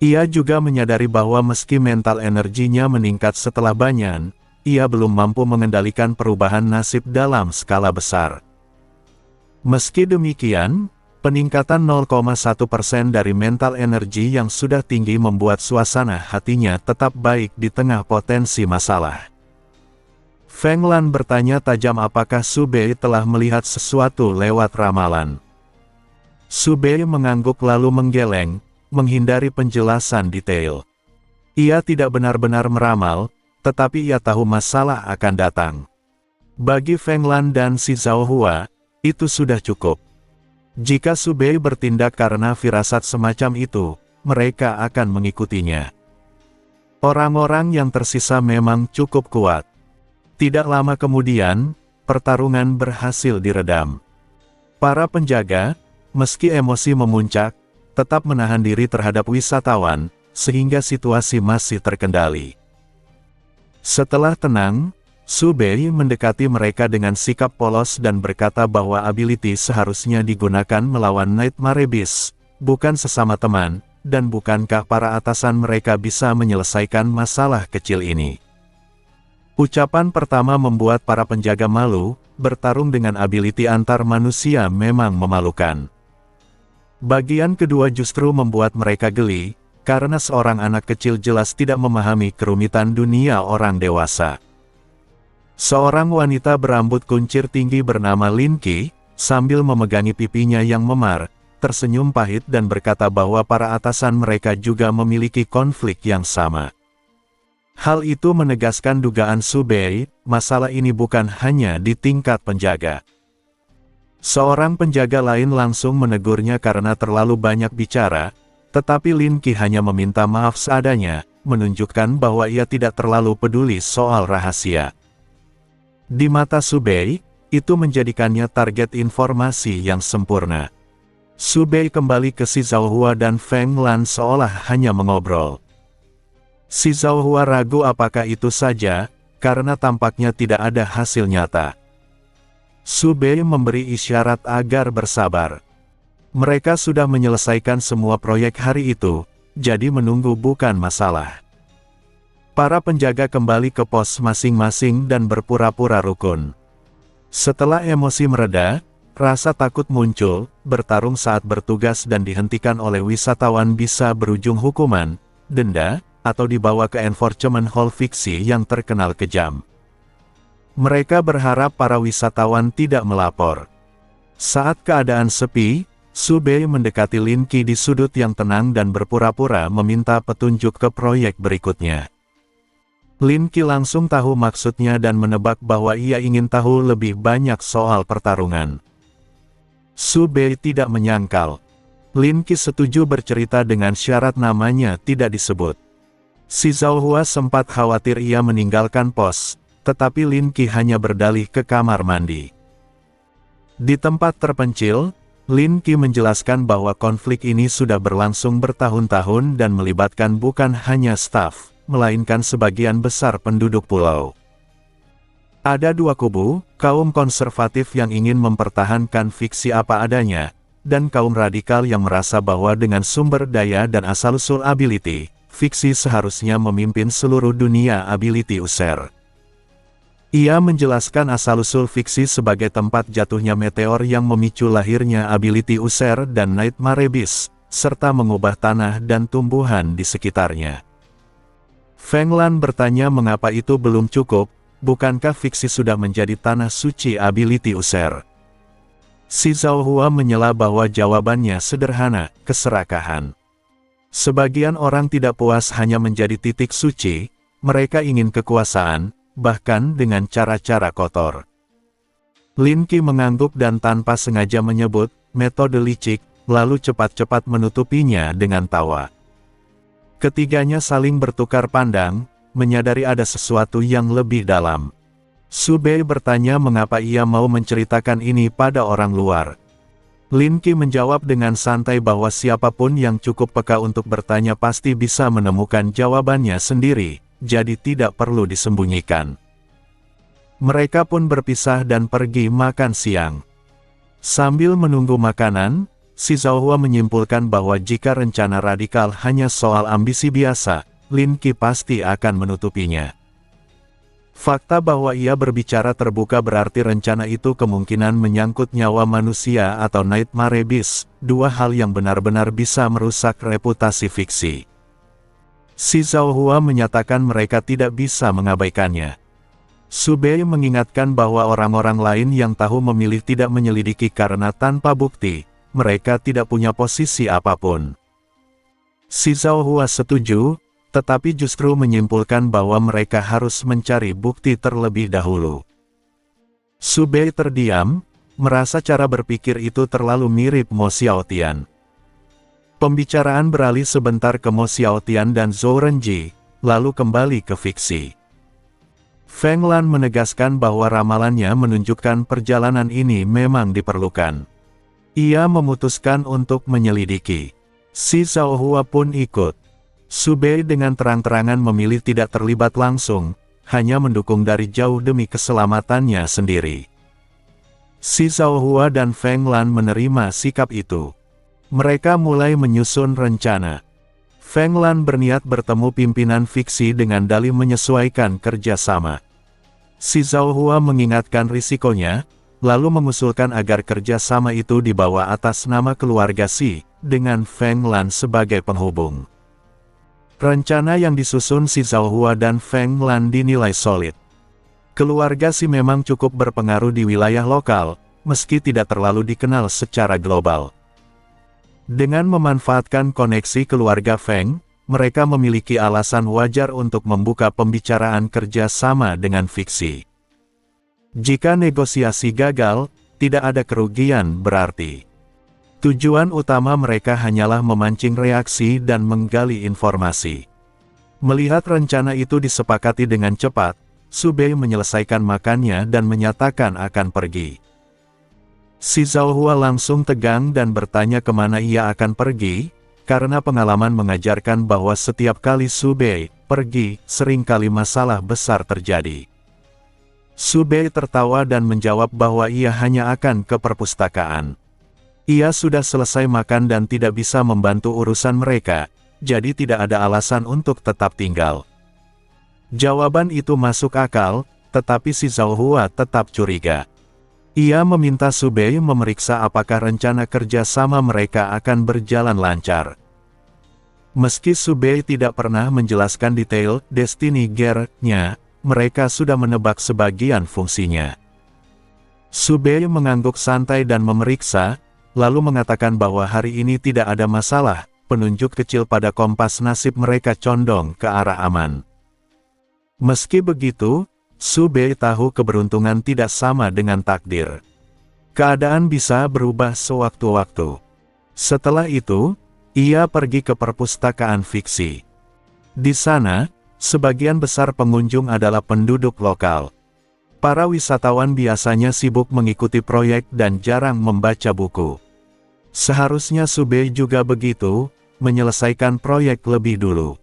Ia juga menyadari bahwa meski mental energinya meningkat setelah Banyan, ia belum mampu mengendalikan perubahan nasib dalam skala besar. Meski demikian, peningkatan 0,1% dari mental energi yang sudah tinggi membuat suasana hatinya tetap baik di tengah potensi masalah. Feng Lan bertanya tajam apakah Subei telah melihat sesuatu lewat ramalan. Subei mengangguk lalu menggeleng, menghindari penjelasan detail. Ia tidak benar-benar meramal, tetapi ia tahu masalah akan datang. Bagi Feng Lan dan si Zhao Hua, itu sudah cukup. Jika Subei bertindak karena firasat semacam itu, mereka akan mengikutinya. Orang-orang yang tersisa memang cukup kuat. Tidak lama kemudian, pertarungan berhasil diredam. Para penjaga, meski emosi memuncak, tetap menahan diri terhadap wisatawan, sehingga situasi masih terkendali. Setelah tenang, Subei mendekati mereka dengan sikap polos dan berkata bahwa ability seharusnya digunakan melawan Nightmare Beast, bukan sesama teman, dan bukankah para atasan mereka bisa menyelesaikan masalah kecil ini. Ucapan pertama membuat para penjaga malu, bertarung dengan ability antar manusia memang memalukan. Bagian kedua justru membuat mereka geli, karena seorang anak kecil jelas tidak memahami kerumitan dunia orang dewasa. Seorang wanita berambut kuncir tinggi bernama Lin Qi, sambil memegangi pipinya yang memar, tersenyum pahit dan berkata bahwa para atasan mereka juga memiliki konflik yang sama. Hal itu menegaskan dugaan Subei, masalah ini bukan hanya di tingkat penjaga. Seorang penjaga lain langsung menegurnya karena terlalu banyak bicara, tetapi Lin Qi hanya meminta maaf seadanya, menunjukkan bahwa ia tidak terlalu peduli soal rahasia. Di mata Subei, itu menjadikannya target informasi yang sempurna. Subei kembali ke si Zhao Hua dan Feng Lan seolah hanya mengobrol. Si Zhao Hua ragu apakah itu saja, karena tampaknya tidak ada hasil nyata. Subei memberi isyarat agar bersabar. Mereka sudah menyelesaikan semua proyek hari itu, jadi menunggu bukan masalah. Para penjaga kembali ke pos masing-masing dan berpura-pura rukun. Setelah emosi mereda, rasa takut muncul, bertarung saat bertugas dan dihentikan oleh wisatawan bisa berujung hukuman, denda, atau dibawa ke enforcement hall fiksi yang terkenal kejam. Mereka berharap para wisatawan tidak melapor. Saat keadaan sepi, Subei mendekati Lin Qi di sudut yang tenang dan berpura-pura meminta petunjuk ke proyek berikutnya. Lin Qi langsung tahu maksudnya dan menebak bahwa ia ingin tahu lebih banyak soal pertarungan. Subei tidak menyangkal. Lin Qi setuju bercerita dengan syarat namanya tidak disebut. Si Zhao Hua sempat khawatir ia meninggalkan pos, tetapi Lin Qi hanya berdalih ke kamar mandi. Di tempat terpencil, Lin Qi menjelaskan bahwa konflik ini sudah berlangsung bertahun-tahun dan melibatkan bukan hanya staf, melainkan sebagian besar penduduk pulau. Ada dua kubu, kaum konservatif yang ingin mempertahankan fiksi apa adanya, dan kaum radikal yang merasa bahwa dengan sumber daya dan asal-usul ability, fiksi seharusnya memimpin seluruh dunia ability user. Ia menjelaskan asal-usul fiksi sebagai tempat jatuhnya meteor yang memicu lahirnya ability user dan Nightmare Beast, serta mengubah tanah dan tumbuhan di sekitarnya. Feng Lan bertanya mengapa itu belum cukup, bukankah fiksi sudah menjadi tanah suci ability user? Si Zhao Hua menyela bahwa jawabannya sederhana, keserakahan. Sebagian orang tidak puas hanya menjadi titik suci, mereka ingin kekuasaan, bahkan dengan cara-cara kotor. Lin Qi mengangguk dan tanpa sengaja menyebut metode licik, lalu cepat-cepat menutupinya dengan tawa. Ketiganya saling bertukar pandang, menyadari ada sesuatu yang lebih dalam. Subei bertanya mengapa ia mau menceritakan ini pada orang luar. Lin Qi menjawab dengan santai bahwa siapapun yang cukup peka untuk bertanya pasti bisa menemukan jawabannya sendiri, jadi tidak perlu disembunyikan. Mereka pun berpisah dan pergi makan siang. Sambil menunggu makanan, si Zhao Hua menyimpulkan bahwa jika rencana radikal hanya soal ambisi biasa, Lin Qi pasti akan menutupinya. Fakta bahwa ia berbicara terbuka berarti rencana itu kemungkinan menyangkut nyawa manusia atau Nightmare Beast, dua hal yang benar-benar bisa merusak reputasi fiksi. Si Zhao Hua menyatakan mereka tidak bisa mengabaikannya. Subei mengingatkan bahwa orang-orang lain yang tahu memilih tidak menyelidiki karena tanpa bukti, mereka tidak punya posisi apapun. Si Zhao Hua setuju, tetapi justru menyimpulkan bahwa mereka harus mencari bukti terlebih dahulu. Su Bei terdiam, merasa cara berpikir itu terlalu mirip Mo Xiaotian. Pembicaraan beralih sebentar ke Mo Xiaotian dan Zhou Renji, lalu kembali ke fiksi. Feng Lan menegaskan bahwa ramalannya menunjukkan perjalanan ini memang diperlukan. Ia memutuskan untuk menyelidiki. Si Zhao Hua pun ikut. Su Bei dengan terang-terangan memilih tidak terlibat langsung, hanya mendukung dari jauh demi keselamatannya sendiri. Si Zhao Hua dan Feng Lan menerima sikap itu. Mereka mulai menyusun rencana. Feng Lan berniat bertemu pimpinan fiksi dengan dalih menyesuaikan kerjasama. Si Zhao Hua mengingatkan risikonya, lalu mengusulkan agar kerjasama itu dibawa atas nama keluarga Si, dengan Feng Lan sebagai penghubung. Rencana yang disusun Si Zhao Hua dan Feng Lan dinilai solid. Keluarga Si memang cukup berpengaruh di wilayah lokal, meski tidak terlalu dikenal secara global. Dengan memanfaatkan koneksi keluarga Feng, mereka memiliki alasan wajar untuk membuka pembicaraan kerja sama dengan fiksi. Jika negosiasi gagal, tidak ada kerugian berarti. Tujuan utama mereka hanyalah memancing reaksi dan menggali informasi. Melihat rencana itu disepakati dengan cepat, Su Bei menyelesaikan makannya dan menyatakan akan pergi. Si Zhao Hua langsung tegang dan bertanya kemana ia akan pergi, karena pengalaman mengajarkan bahwa setiap kali Su Bei pergi, seringkali masalah besar terjadi. Su Bei tertawa dan menjawab bahwa ia hanya akan ke perpustakaan. Ia sudah selesai makan dan tidak bisa membantu urusan mereka, jadi tidak ada alasan untuk tetap tinggal. Jawaban itu masuk akal, tetapi si Zhao Hua tetap curiga. Ia meminta Su Bei memeriksa apakah rencana kerja sama mereka akan berjalan lancar. Meski Su Bei tidak pernah menjelaskan detail Destiny Gear-nya, mereka sudah menebak sebagian fungsinya. Su Bei mengangguk santai dan memeriksa, lalu mengatakan bahwa hari ini tidak ada masalah, penunjuk kecil pada kompas nasib mereka condong ke arah aman. Meski begitu, Su Bei tahu keberuntungan tidak sama dengan takdir. Keadaan bisa berubah sewaktu-waktu. Setelah itu, ia pergi ke perpustakaan fiksi. Di sana, sebagian besar pengunjung adalah penduduk lokal. Para wisatawan biasanya sibuk mengikuti proyek dan jarang membaca buku. Seharusnya Su Bei juga begitu, menyelesaikan proyek lebih dulu.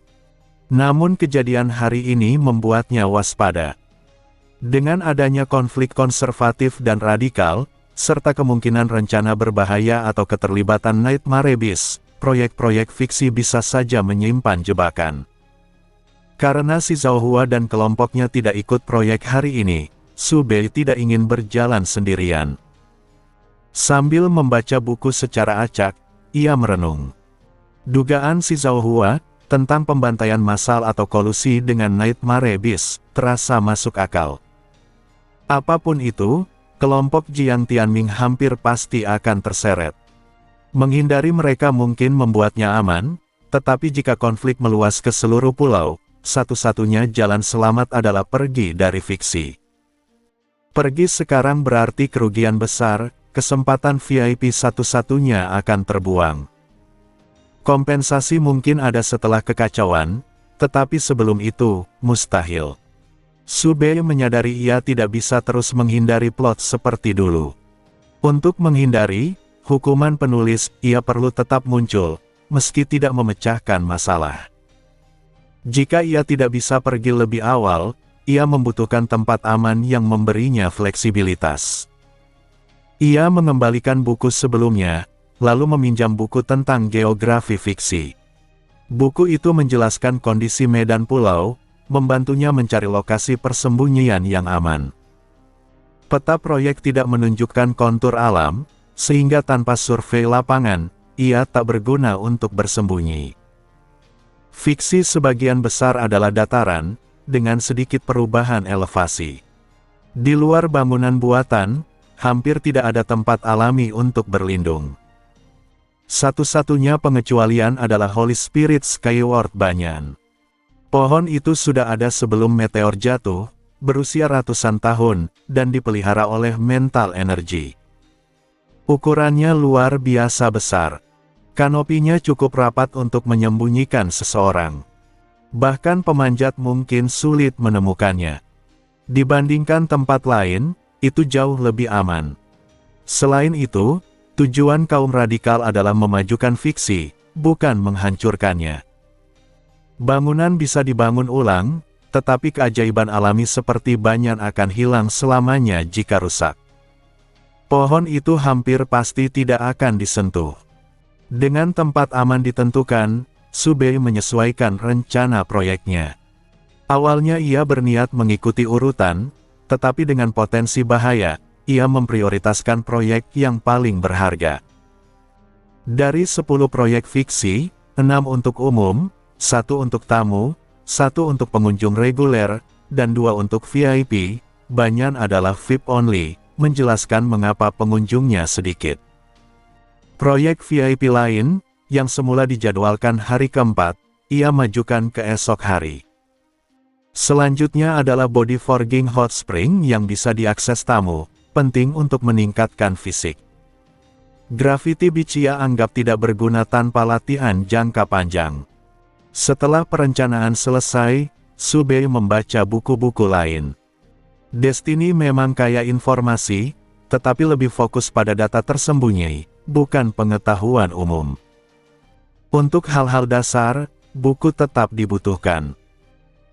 Namun kejadian hari ini membuatnya waspada. Dengan adanya konflik konservatif dan radikal, serta kemungkinan rencana berbahaya atau keterlibatan Nightmare Abyss, proyek-proyek fiksi bisa saja menyimpan jebakan. Karena si Zhao Hua dan kelompoknya tidak ikut proyek hari ini, Su Bei tidak ingin berjalan sendirian. Sambil membaca buku secara acak, ia merenung. Dugaan si Zhao Hua tentang pembantaian massal atau kolusi dengan Nightmare Abyss terasa masuk akal. Apapun itu, kelompok Jiang Tianming hampir pasti akan terseret. Menghindari mereka mungkin membuatnya aman, tetapi jika konflik meluas ke seluruh pulau, satu-satunya jalan selamat adalah pergi dari fiksi. Pergi sekarang berarti kerugian besar, kesempatan VIP satu-satunya akan terbuang. Kompensasi mungkin ada setelah kekacauan, tetapi sebelum itu, mustahil. Su Bei menyadari ia tidak bisa terus menghindari plot seperti dulu. Untuk menghindari hukuman penulis, ia perlu tetap muncul, meski tidak memecahkan masalah. Jika ia tidak bisa pergi lebih awal, ia membutuhkan tempat aman yang memberinya fleksibilitas. Ia mengembalikan buku sebelumnya, lalu meminjam buku tentang geografi fiksi. Buku itu menjelaskan kondisi medan pulau, membantunya mencari lokasi persembunyian yang aman. Peta proyek tidak menunjukkan kontur alam, sehingga tanpa survei lapangan, ia tak berguna untuk bersembunyi. Fiksi sebagian besar adalah dataran, dengan sedikit perubahan elevasi. Di luar bangunan buatan, hampir tidak ada tempat alami untuk berlindung. Satu-satunya pengecualian adalah Holy Spirit Skyward Banyan. Pohon itu sudah ada sebelum meteor jatuh, berusia ratusan tahun, dan dipelihara oleh mental energy. Ukurannya luar biasa besar. Kanopinya cukup rapat untuk menyembunyikan seseorang. Bahkan pemanjat mungkin sulit menemukannya. Dibandingkan tempat lain, itu jauh lebih aman. Selain itu, tujuan kaum radikal adalah memajukan fiksi, bukan menghancurkannya. Bangunan bisa dibangun ulang, tetapi keajaiban alami seperti banyan akan hilang selamanya jika rusak. Pohon itu hampir pasti tidak akan disentuh. Dengan tempat aman ditentukan, Subei menyesuaikan rencana proyeknya. Awalnya ia berniat mengikuti urutan, tetapi dengan potensi bahaya, ia memprioritaskan proyek yang paling berharga. Dari 10 proyek fiksi, 6 untuk umum, 1 untuk tamu, 1 untuk pengunjung reguler, dan 2 untuk VIP, Banyan adalah VIP only, menjelaskan mengapa pengunjungnya sedikit. Proyek VIP lain, yang semula dijadwalkan hari keempat, ia majukan ke esok hari. Selanjutnya adalah Body Forging Hot Spring yang bisa diakses tamu, penting untuk meningkatkan fisik. Gravity Beach ia anggap tidak berguna tanpa latihan jangka panjang. Setelah perencanaan selesai, Subei membaca buku-buku lain. Destiny memang kaya informasi, tetapi lebih fokus pada data tersembunyi, bukan pengetahuan umum. Untuk hal-hal dasar, buku tetap dibutuhkan.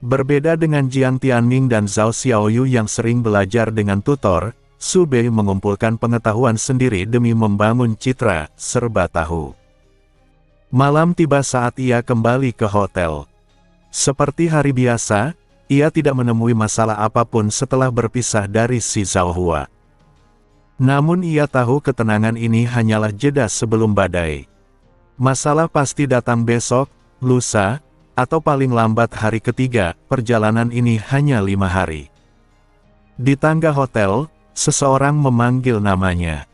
Berbeda dengan Jiang Tianming dan Zhao Xiaoyu yang sering belajar dengan tutor, Subei mengumpulkan pengetahuan sendiri demi membangun citra serba tahu. Malam tiba saat ia kembali ke hotel. Seperti hari biasa, ia tidak menemui masalah apapun setelah berpisah dari si Zhao Hua. Namun ia tahu ketenangan ini hanyalah jeda sebelum badai. Masalah pasti datang besok, lusa, atau paling lambat hari ketiga. Perjalanan ini hanya 5 hari. Di tangga hotel, seseorang memanggil namanya.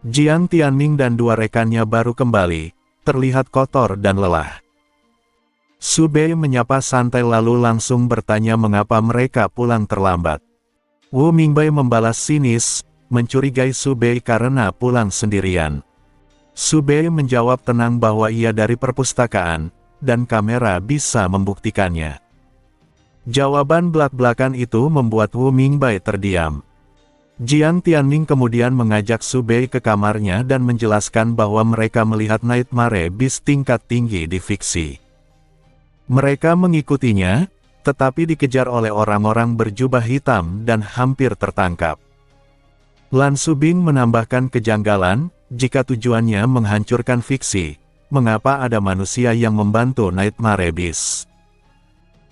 Jiang Tianming dan 2 rekannya baru kembali, terlihat kotor dan lelah. Subei menyapa santai lalu langsung bertanya mengapa mereka pulang terlambat. Wu Mingbai membalas sinis, mencurigai Subei karena pulang sendirian. Subei menjawab tenang bahwa ia dari perpustakaan, dan kamera bisa membuktikannya. Jawaban belak-belakan itu membuat Wu Mingbai terdiam. Jiang Tianming kemudian mengajak Subei ke kamarnya dan menjelaskan bahwa mereka melihat Nightmare Beast tingkat tinggi di fiksi. Mereka mengikutinya, tetapi dikejar oleh orang-orang berjubah hitam dan hampir tertangkap. Lan Subing menambahkan kejanggalan, jika tujuannya menghancurkan fiksi, mengapa ada manusia yang membantu Nightmare Beast?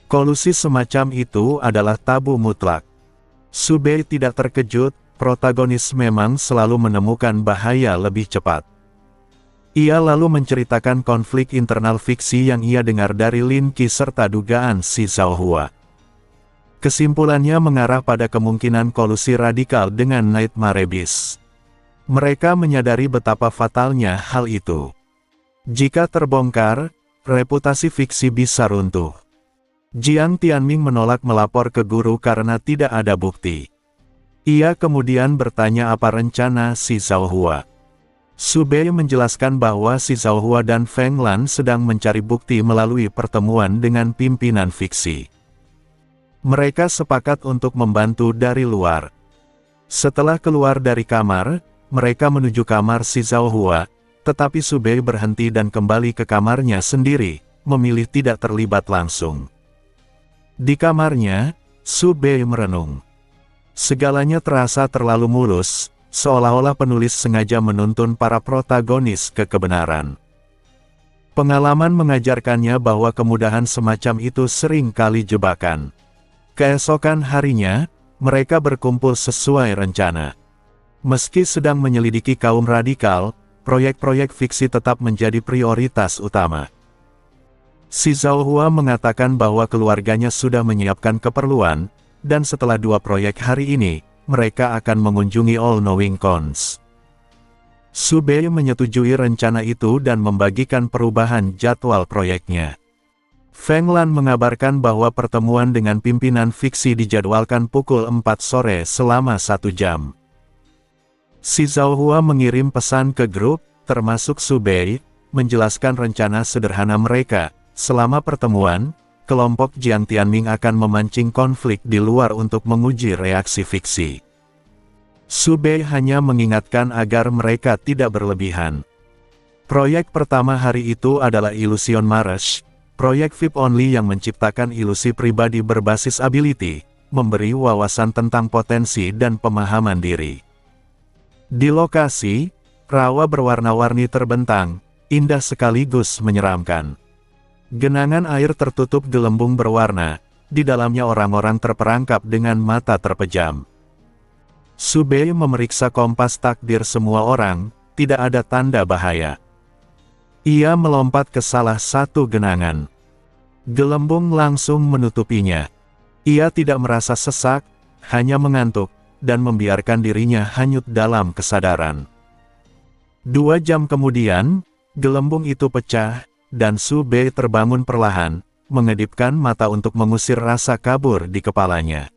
Kolusi semacam itu adalah tabu mutlak. Subei tidak terkejut, protagonis memang selalu menemukan bahaya lebih cepat. Ia lalu menceritakan konflik internal fiksi yang ia dengar dari Lin Qi serta dugaan si Zhao Hua. Kesimpulannya mengarah pada kemungkinan kolusi radikal dengan Nightmare Beast. Mereka menyadari betapa fatalnya hal itu. Jika terbongkar, reputasi fiksi bisa runtuh. Jiang Tianming menolak melapor ke guru karena tidak ada bukti. Ia kemudian bertanya apa rencana si Zhao Hua. Subei menjelaskan bahwa si Zhao Hua dan Feng Lan sedang mencari bukti melalui pertemuan dengan pimpinan fiksi. Mereka sepakat untuk membantu dari luar. Setelah keluar dari kamar, mereka menuju kamar si Zhao Hua, tetapi Subei berhenti dan kembali ke kamarnya sendiri, memilih tidak terlibat langsung. Di kamarnya, Subei merenung. Segalanya terasa terlalu mulus, seolah-olah penulis sengaja menuntun para protagonis ke kebenaran. Pengalaman mengajarkannya bahwa kemudahan semacam itu sering kali jebakan. Keesokan harinya, mereka berkumpul sesuai rencana. Meski sedang menyelidiki kaum radikal, proyek-proyek fiksi tetap menjadi prioritas utama. Si Zhao Hua mengatakan bahwa keluarganya sudah menyiapkan keperluan, dan setelah 2 proyek hari ini, mereka akan mengunjungi All Knowing Cons. Subei menyetujui rencana itu dan membagikan perubahan jadwal proyeknya. Feng Lan mengabarkan bahwa pertemuan dengan pimpinan fiksi dijadwalkan pukul 4 sore selama 1 jam. Si Zhaohua mengirim pesan ke grup, termasuk Subei, menjelaskan rencana sederhana mereka. Selama pertemuan, kelompok Jiang Tianming akan memancing konflik di luar untuk menguji reaksi fiksi. Subei hanya mengingatkan agar mereka tidak berlebihan. Proyek pertama hari itu adalah Illusion Mirage, proyek VIP only yang menciptakan ilusi pribadi berbasis ability, memberi wawasan tentang potensi dan pemahaman diri. Di lokasi, rawa berwarna-warni terbentang, indah sekaligus menyeramkan. Genangan air tertutup gelembung berwarna, di dalamnya orang-orang terperangkap dengan mata terpejam. Subei memeriksa kompas takdir semua orang, tidak ada tanda bahaya. Ia melompat ke salah satu genangan. Gelembung langsung menutupinya. Ia tidak merasa sesak, hanya mengantuk, dan membiarkan dirinya hanyut dalam kesadaran. 2 jam kemudian, gelembung itu pecah, dan Subei terbangun perlahan, mengedipkan mata untuk mengusir rasa kabur di kepalanya.